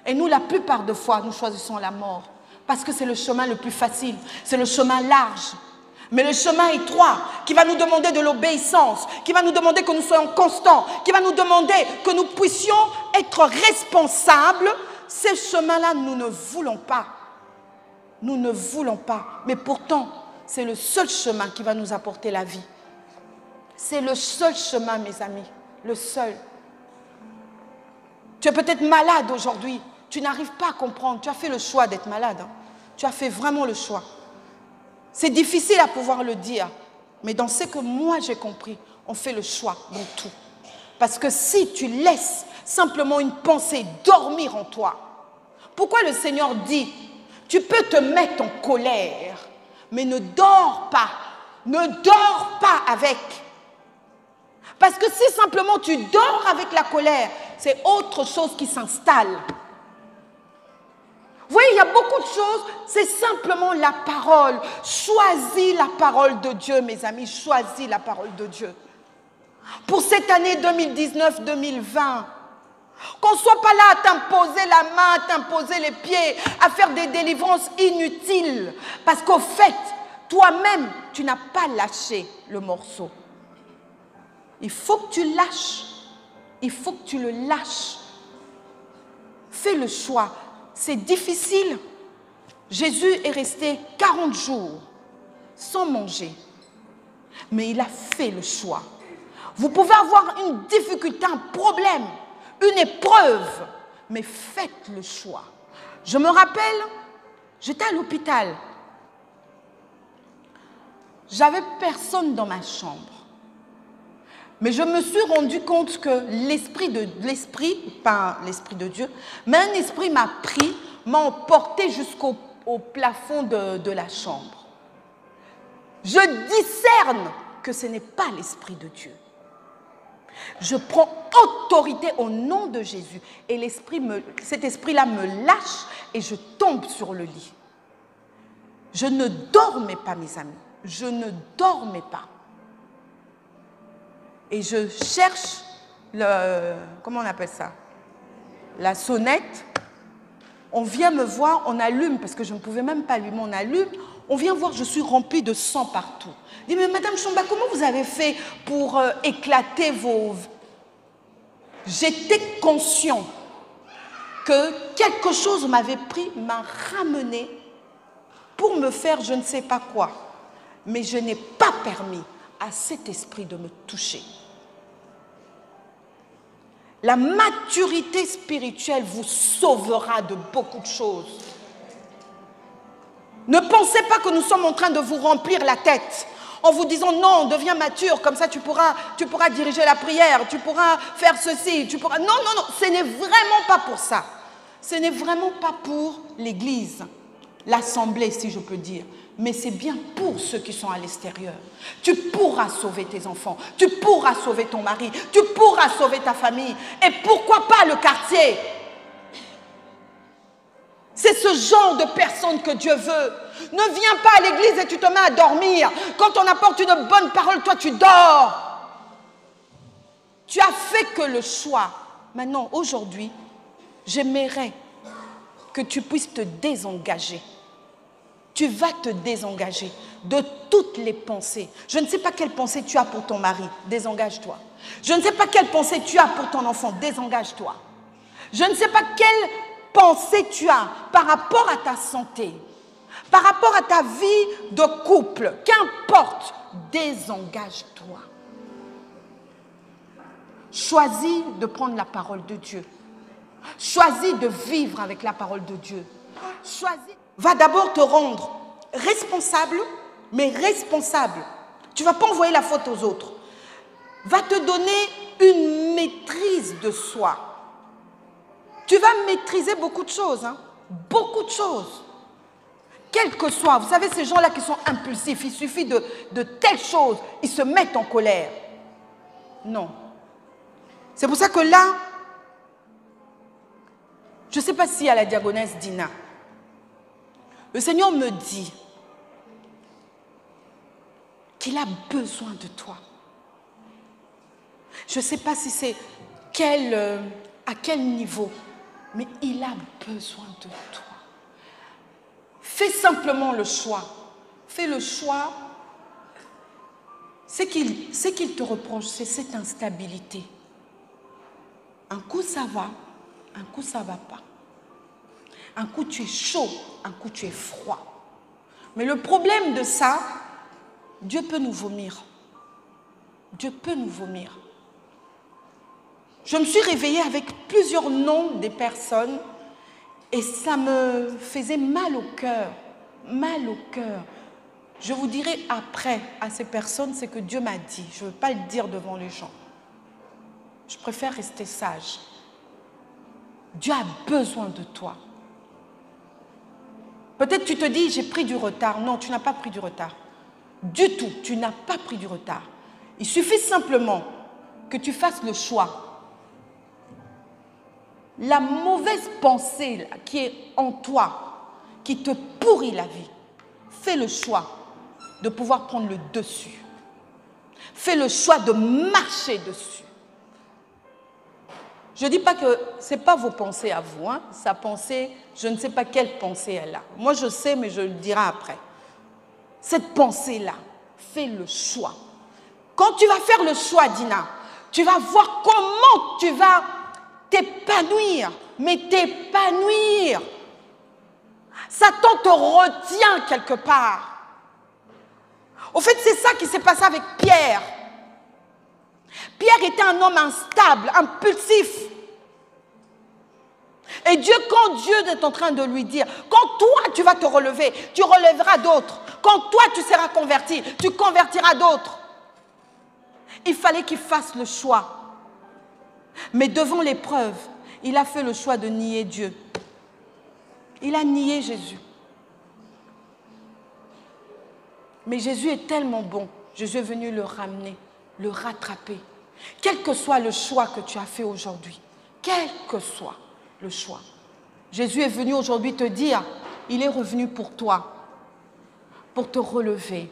Et nous, la plupart des fois, nous choisissons la mort. Parce que c'est le chemin le plus facile. C'est le chemin large. Mais le chemin étroit, qui va nous demander de l'obéissance, qui va nous demander que nous soyons constants, qui va nous demander que nous puissions être responsables, ces chemins-là, nous ne voulons pas. Nous ne voulons pas. Mais pourtant, c'est le seul chemin qui va nous apporter la vie. C'est le seul chemin, mes amis. Le seul. Tu es peut-être malade aujourd'hui. Tu n'arrives pas à comprendre. Tu as fait le choix d'être malade. Hein. Tu as fait vraiment le choix. C'est difficile à pouvoir le dire. Mais dans ce que moi j'ai compris, on fait le choix dans tout. Parce que si tu laisses simplement une pensée dormir en toi, pourquoi le Seigneur dit, tu peux te mettre en colère, mais ne dors pas. Ne dors pas avec. Parce que si simplement tu dors avec la colère, c'est autre chose qui s'installe. Vous voyez, il y a beaucoup de choses, c'est simplement la parole. Choisis la parole de Dieu, mes amis, choisis la parole de Dieu. Pour cette année 2019-2020, qu'on ne soit pas là à t'imposer la main, à t'imposer les pieds, à faire des délivrances inutiles. Parce qu'au fait, toi-même, tu n'as pas lâché le morceau. Il faut que tu lâches. Il faut que tu le lâches. Fais le choix. C'est difficile. Jésus est resté 40 jours sans manger. Mais il a fait le choix. Vous pouvez avoir une difficulté, un problème, une épreuve, mais faites le choix. Je me rappelle, j'étais à l'hôpital. J'avais personne dans ma chambre. Mais je me suis rendu compte que pas l'esprit de Dieu, mais un esprit m'a pris, m'a emporté jusqu'au plafond de la chambre. Je discerne que ce n'est pas l'esprit de Dieu. Je prends autorité au nom de Jésus et cet esprit-là me lâche et je tombe sur le lit. Je ne dormais pas, mes amis. Je ne dormais pas. Et je cherche comment on appelle ça? La sonnette. On vient me voir, on allume, parce que je ne pouvais même pas allumer, on allume. On vient voir, je suis remplie de sang partout. Je dis, mais Madame Chomba, comment vous avez fait pour éclater vos... J'étais conscient que quelque chose m'avait pris, m'a ramené pour me faire je ne sais pas quoi. Mais je n'ai pas permis à cet esprit de me toucher. La maturité spirituelle vous sauvera de beaucoup de choses. Ne pensez pas que nous sommes en train de vous remplir la tête en vous disant non, deviens mature, comme ça tu pourras diriger la prière, tu pourras faire ceci, tu pourras... Non, non, non, ce n'est vraiment pas pour ça. Ce n'est vraiment pas pour l'Église, l'Assemblée, si je peux dire. Mais c'est bien pour ceux qui sont à l'extérieur. Tu pourras sauver tes enfants, tu pourras sauver ton mari, tu pourras sauver ta famille. Et pourquoi pas le quartier? C'est ce genre de personne que Dieu veut. Ne viens pas à l'église et tu te mets à dormir. Quand on apporte une bonne parole, toi tu dors. Tu as fait que le choix. Maintenant, aujourd'hui, j'aimerais que tu puisses te désengager. Tu vas te désengager de toutes les pensées. Je ne sais pas quelle pensée tu as pour ton mari, désengage-toi. Je ne sais pas quelle pensée tu as pour ton enfant, désengage-toi. Je ne sais pas quelle pensée tu as par rapport à ta santé, par rapport à ta vie de couple, qu'importe, désengage-toi. Choisis de prendre la parole de Dieu. Choisis de vivre avec la parole de Dieu. Choisis. Va d'abord te rendre responsable, mais responsable. Tu ne vas pas envoyer la faute aux autres. Va te donner une maîtrise de soi. Tu vas maîtriser beaucoup de choses, hein? Beaucoup de choses. Quel que soit, vous savez, ces gens-là qui sont impulsifs, il suffit de telles choses, ils se mettent en colère. Non. C'est pour ça que là, je ne sais pas si à la diaconesse Dina, le Seigneur me dit qu'il a besoin de toi. Je ne sais pas si c'est à quel niveau, mais il a besoin de toi. Fais simplement le choix. Fais le choix. Ce qu'il te reproche, c'est cette instabilité. Un coup ça va, un coup ça ne va pas. Un coup tu es chaud, un coup tu es froid. Mais le problème de ça, Dieu peut nous vomir. Dieu peut nous vomir. Je me suis réveillée avec plusieurs noms des personnes et ça me faisait mal au cœur. Mal au cœur. Je vous dirai après à ces personnes ce que Dieu m'a dit. Je ne veux pas le dire devant les gens. Je préfère rester sage. Dieu a besoin de toi. Peut-être tu te dis, j'ai pris du retard. Non, tu n'as pas pris du retard. Du tout, tu n'as pas pris du retard. Il suffit simplement que tu fasses le choix. La mauvaise pensée qui est en toi, qui te pourrit la vie, fais le choix de pouvoir prendre le dessus. Fais le choix de marcher dessus. Je ne dis pas que ce n'est pas vos pensées à vous. Hein. Sa pensée, je ne sais pas quelle pensée elle a. Moi, je sais, mais je le dirai après. Cette pensée-là, fais le choix. Quand tu vas faire le choix, Dina, tu vas voir comment tu vas t'épanouir. Mais t'épanouir. Satan te retient quelque part. Au fait, c'est ça qui s'est passé avec Pierre. Pierre était un homme instable, impulsif. Et Dieu, quand Dieu est en train de lui dire, quand toi tu vas te relever, tu relèveras d'autres. Quand toi tu seras converti, tu convertiras d'autres. Il fallait qu'il fasse le choix. Mais devant l'épreuve, il a fait le choix de nier Dieu. Il a nié Jésus. Mais Jésus est tellement bon. Jésus est venu le ramener, le rattraper. Quel que soit le choix que tu as fait aujourd'hui, quel que soit le choix, Jésus est venu aujourd'hui te dire, il est revenu pour toi, pour te relever,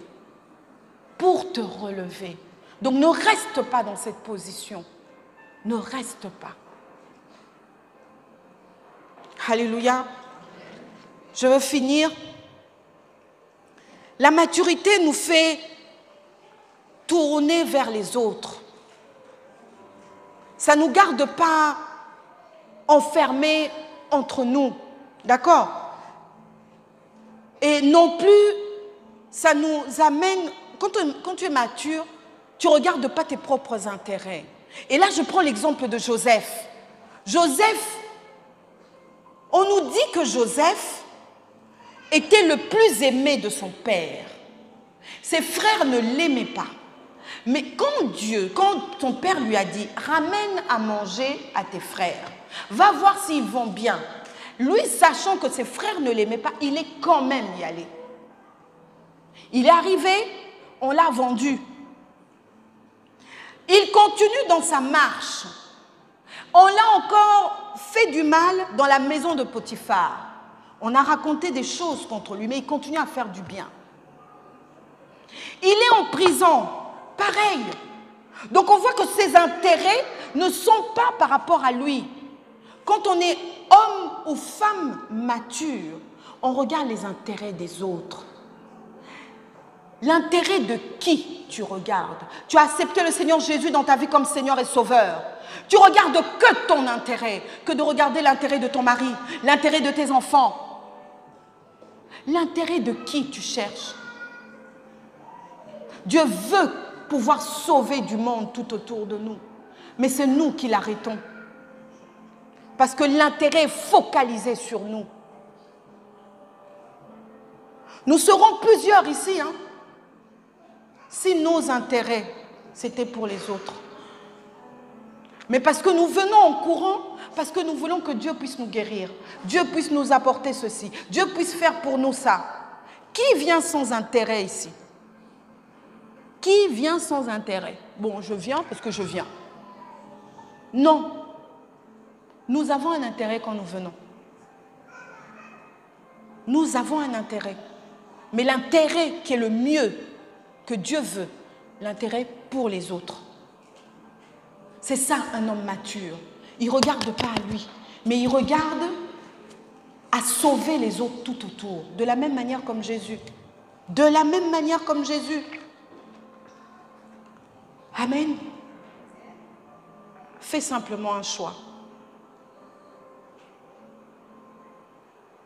pour te relever. Donc ne reste pas dans cette position, ne reste pas. Alléluia. Je veux finir. La maturité nous fait tourner vers les autres. Ça ne nous garde pas enfermés entre nous. D'accord? Et non plus, ça nous amène, quand tu es mature, tu ne regardes pas tes propres intérêts. Et là, je prends l'exemple de Joseph. Joseph, on nous dit que Joseph était le plus aimé de son père. Ses frères ne l'aimaient pas. Mais quand ton père lui a dit, ramène à manger à tes frères, va voir s'ils vont bien. Lui, sachant que ses frères ne l'aimaient pas, il est quand même y allé. Il est arrivé, on l'a vendu. Il continue dans sa marche. On l'a encore fait du mal dans la maison de Potiphar. On a raconté des choses contre lui, mais il continue à faire du bien. Il est en prison, pareil. Donc on voit que ses intérêts ne sont pas par rapport à lui. Quand on est homme ou femme mature, on regarde les intérêts des autres. L'intérêt de qui tu regardes? Tu as accepté le Seigneur Jésus dans ta vie comme Seigneur et Sauveur. Tu regardes que ton intérêt, que de regarder l'intérêt de ton mari, l'intérêt de tes enfants. L'intérêt de qui tu cherches? Dieu veut pouvoir sauver du monde tout autour de nous. Mais c'est nous qui l'arrêtons. Parce que l'intérêt est focalisé sur nous. Nous serons plusieurs ici, hein, si nos intérêts, c'était pour les autres. Mais parce que nous venons en courant, parce que nous voulons que Dieu puisse nous guérir, Dieu puisse nous apporter ceci, Dieu puisse faire pour nous ça. Qui vient sans intérêt ici? Qui vient sans intérêt? Bon, je viens parce que je viens. Non. Nous avons un intérêt quand nous venons. Nous avons un intérêt. Mais l'intérêt qui est le mieux que Dieu veut, l'intérêt pour les autres. C'est ça un homme mature. Il ne regarde pas à lui, mais il regarde à sauver les autres tout autour. De la même manière comme Jésus. De la même manière comme Jésus. Amen. Fais simplement un choix.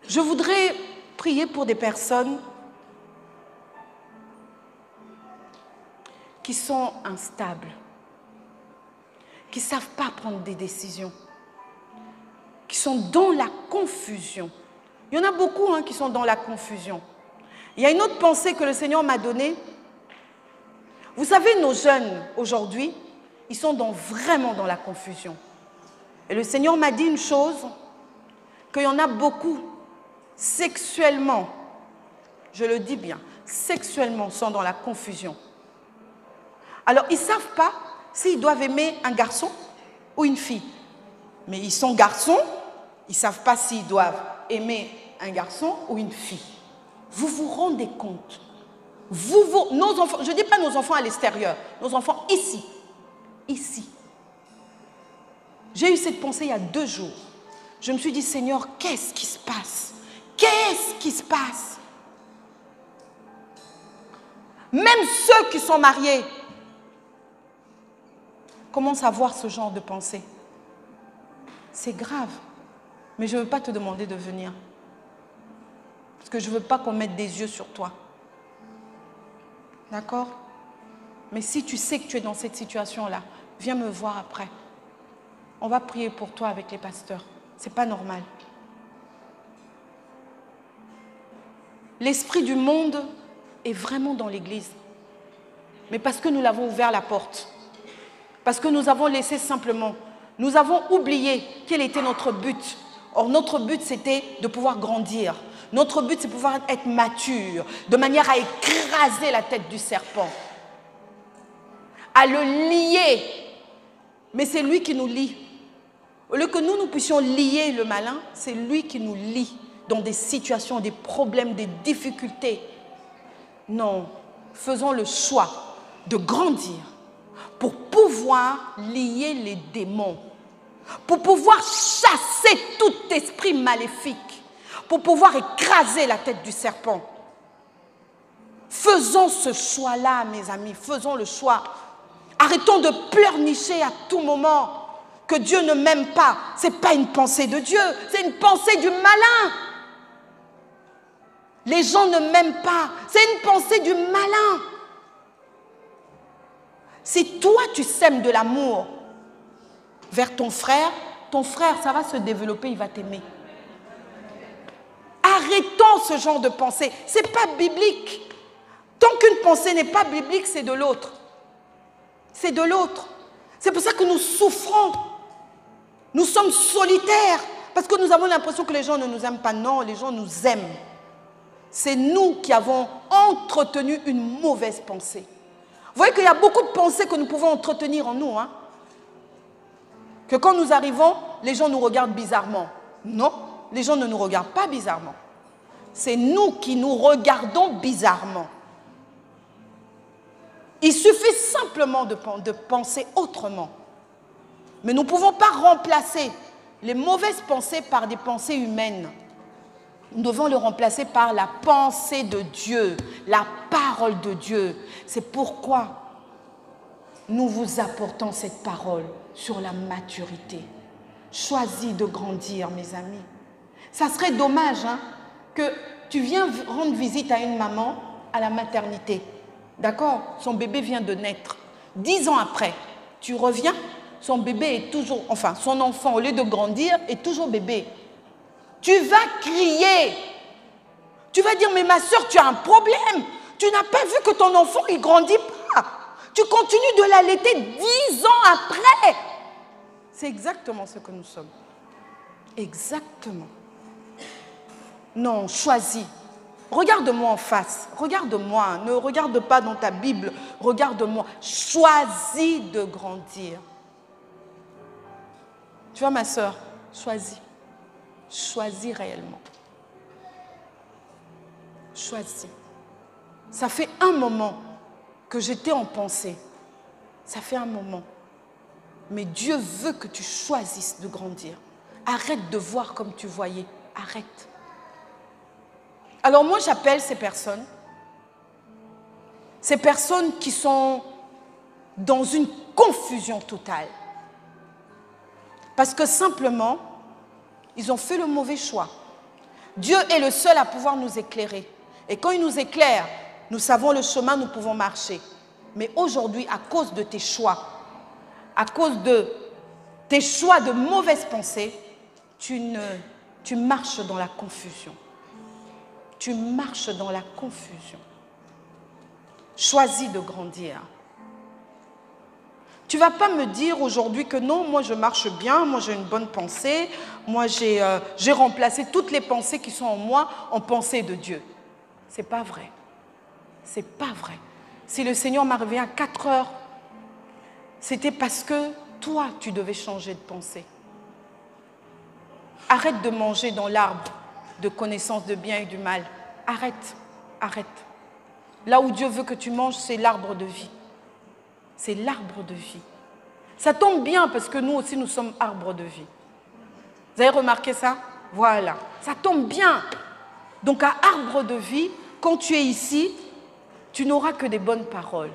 Je voudrais prier pour des personnes qui sont instables, qui ne savent pas prendre des décisions, qui sont dans la confusion. Il y en a beaucoup qui sont dans la confusion. Il y a une autre pensée que le Seigneur m'a donnée. Vous savez, nos jeunes aujourd'hui, ils sont vraiment dans la confusion. Et le Seigneur m'a dit une chose, qu'il y en a beaucoup, sexuellement, je le dis bien, sexuellement sont dans la confusion. Alors, ils ne savent pas s'ils doivent aimer un garçon ou une fille. Mais ils sont garçons, ils ne savent pas s'ils doivent aimer un garçon ou une fille. Vous vous rendez compte? Nos enfants, je ne dis pas nos enfants à l'extérieur, nos enfants ici. Ici. J'ai eu cette pensée il y a 2 jours. Je me suis dit, Seigneur, qu'est-ce qui se passe? Qu'est-ce qui se passe? Même ceux qui sont mariés commencent à avoir ce genre de pensée. C'est grave. Mais je ne veux pas te demander de venir. Parce que je ne veux pas qu'on mette des yeux sur toi. D'accord? Mais si tu sais que tu es dans cette situation-là, viens me voir après. On va prier pour toi avec les pasteurs. Ce n'est pas normal. L'esprit du monde est vraiment dans l'Église. Mais parce que nous l'avons ouvert la porte. Parce que nous avons laissé simplement. Nous avons oublié quel était notre but. Or, notre but, c'était de pouvoir grandir. Notre but, c'est de pouvoir être mature, de manière à écraser la tête du serpent. À le lier. Mais c'est lui qui nous lie. Au lieu que nous puissions lier le malin, c'est lui qui nous lie dans des situations, des problèmes, des difficultés. Non, faisons le choix de grandir pour pouvoir lier les démons, pour pouvoir chasser tout esprit maléfique, pour pouvoir écraser la tête du serpent. Faisons ce choix-là, mes amis, faisons le choix. Arrêtons de pleurnicher à tout moment que Dieu ne m'aime pas. Ce n'est pas une pensée de Dieu, c'est une pensée du malin. Les gens ne m'aiment pas, c'est une pensée du malin. Si toi, tu sèmes de l'amour vers ton frère, ça va se développer, il va t'aimer. Arrêtons ce genre de pensée. Ce n'est pas biblique. Tant qu'une pensée n'est pas biblique, c'est de l'autre. C'est de l'autre. C'est pour ça que nous souffrons. Nous sommes solitaires. Parce que nous avons l'impression que les gens ne nous aiment pas. Non, les gens nous aiment. C'est nous qui avons entretenu une mauvaise pensée. Vous voyez qu'il y a beaucoup de pensées que nous pouvons entretenir en nous. Que quand nous arrivons, les gens nous regardent bizarrement. Non, les gens ne nous regardent pas bizarrement. C'est nous qui nous regardons bizarrement. Il suffit simplement de penser autrement. Mais nous ne pouvons pas remplacer les mauvaises pensées par des pensées humaines. Nous devons le remplacer par la pensée de Dieu, la parole de Dieu. C'est pourquoi nous vous apportons cette parole sur la maturité. Choisis de grandir, mes amis. Ça serait dommage que tu viens rendre visite à une maman à la maternité. D'accord? Son bébé vient de naître. 10 ans après, tu reviens, son bébé est toujours, enfin, son enfant, au lieu de grandir, est toujours bébé. Tu vas crier. Tu vas dire, mais ma soeur, tu as un problème. Tu n'as pas vu que ton enfant, il ne grandit pas. Tu continues de l'allaiter 10 ans après. C'est exactement ce que nous sommes. Exactement. Non, choisis. Regarde-moi en face. Regarde-moi. Ne regarde pas dans ta Bible. Regarde-moi. Choisis de grandir. Tu vois, ma soeur, choisis. Choisis réellement. Choisis. Ça fait un moment que j'étais en pensée. Ça fait un moment. Mais Dieu veut que tu choisisses de grandir. Arrête de voir comme tu voyais. Arrête. Alors moi, j'appelle ces personnes qui sont dans une confusion totale. Parce que simplement, ils ont fait le mauvais choix. Dieu est le seul à pouvoir nous éclairer. Et quand il nous éclaire, nous savons le chemin, nous pouvons marcher. Mais aujourd'hui, à cause de tes choix, à cause de tes choix de mauvaises pensées, tu marches dans la confusion. Tu marches dans la confusion. Choisis de grandir. Tu ne vas pas me dire aujourd'hui que non, moi je marche bien, moi j'ai une bonne pensée, moi j'ai remplacé toutes les pensées qui sont en moi en pensées de Dieu. Ce n'est pas vrai. Ce n'est pas vrai. Si le Seigneur m'a réveillé à 4 heures, c'était parce que toi, tu devais changer de pensée. Arrête de manger dans l'arbre de connaissance de bien et du mal. Arrête, arrête. Là où Dieu veut que tu manges, c'est l'arbre de vie. C'est l'arbre de vie. Ça tombe bien parce que nous aussi, nous sommes arbres de vie. Vous avez remarqué ça? Voilà. Ça tombe bien. Donc, à arbre de vie, quand tu es ici, tu n'auras que des bonnes paroles.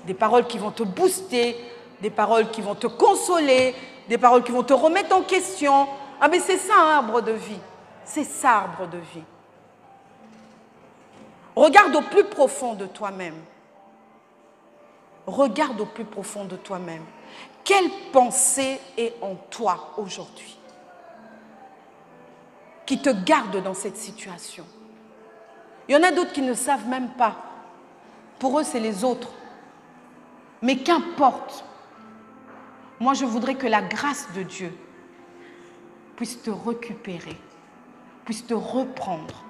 Des paroles qui vont te booster, des paroles qui vont te consoler, des paroles qui vont te remettre en question. Ah, mais c'est ça, un arbre de vie. C'est ça, arbre de vie. Regarde au plus profond de toi-même. Regarde au plus profond de toi-même. Quelle pensée est en toi aujourd'hui qui te garde dans cette situation? Il y en a d'autres qui ne savent même pas. Pour eux, c'est les autres. Mais qu'importe. Moi, je voudrais que la grâce de Dieu puisse te récupérer, puisse te reprendre,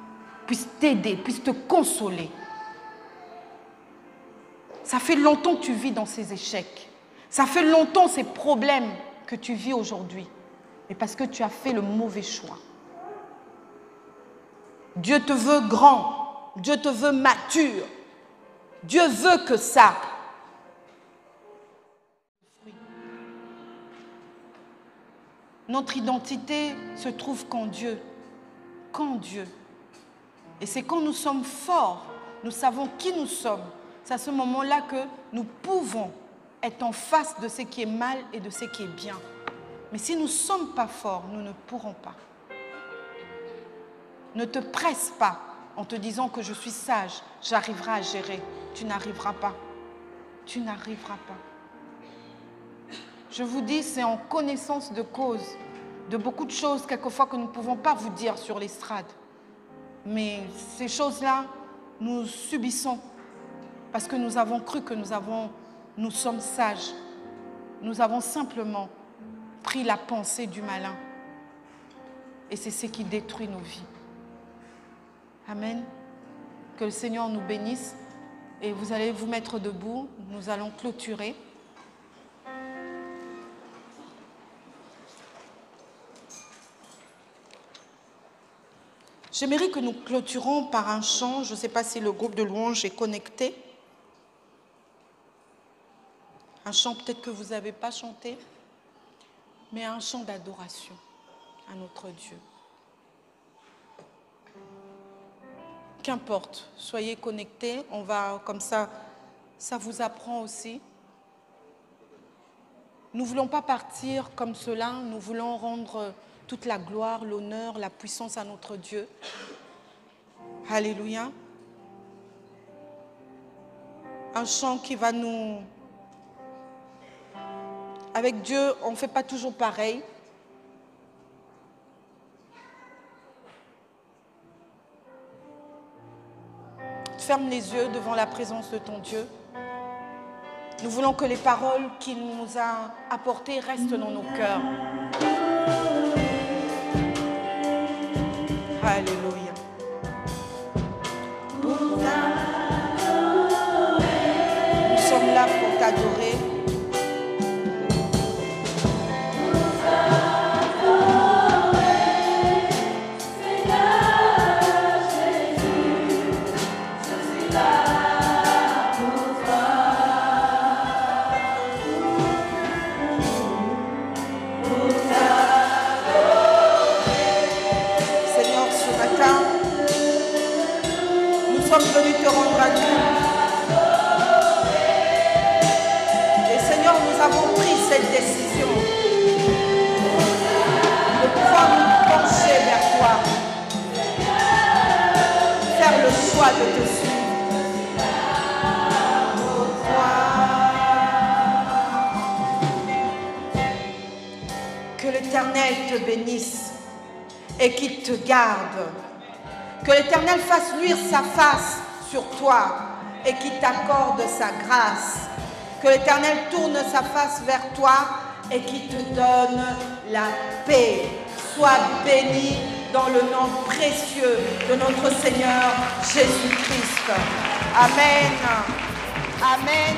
puisse t'aider, puisse te consoler. Ça fait longtemps que tu vis dans ces échecs. Ça fait longtemps ces problèmes que tu vis aujourd'hui. Mais parce que tu as fait le mauvais choix. Dieu te veut grand. Dieu te veut mature. Dieu veut que ça. Notre identité se trouve qu'en Dieu. Qu'en Dieu. Et c'est quand nous sommes forts, nous savons qui nous sommes. C'est à ce moment-là que nous pouvons être en face de ce qui est mal et de ce qui est bien. Mais si nous ne sommes pas forts, nous ne pourrons pas. Ne te presse pas en te disant que je suis sage, j'arriverai à gérer. Tu n'arriveras pas. Tu n'arriveras pas. Je vous dis, c'est en connaissance de cause de beaucoup de choses, quelquefois, que nous ne pouvons pas vous dire sur l'estrade. Mais ces choses-là, nous subissons parce que nous avons cru que nous sommes sages. Nous avons simplement pris la pensée du malin. Et c'est ce qui détruit nos vies. Amen. Que le Seigneur nous bénisse. Et vous allez vous mettre debout. Nous allons clôturer. J'aimerais que nous clôturons par un chant. Je ne sais pas si le groupe de louanges est connecté. Un chant peut-être que vous n'avez pas chanté, mais un chant d'adoration à notre Dieu. Qu'importe, soyez connectés. On va comme ça vous apprend aussi. Nous ne voulons pas partir comme cela. Nous voulons rendre toute la gloire, l'honneur, la puissance à notre Dieu. Alléluia. Un chant qui va nous... Avec Dieu, on ne fait pas toujours pareil. ferme les yeux devant la présence de ton Dieu. Nous voulons que les paroles qu'il nous a apportées restent dans nos cœurs. Alléluia. Nous sommes là pour t'adorer. Nous sommes venus te rendre à Dieu. Et Seigneur, nous avons pris cette décision de pouvoir nous pencher vers toi, faire le choix de te suivre. Que l'Éternel te bénisse et qu'il te garde. Que l'Éternel fasse luire sa face sur toi et qu'il t'accorde sa grâce. Que l'Éternel tourne sa face vers toi et qu'il te donne la paix. Sois béni dans le nom précieux de notre Seigneur Jésus-Christ. Amen. Amen.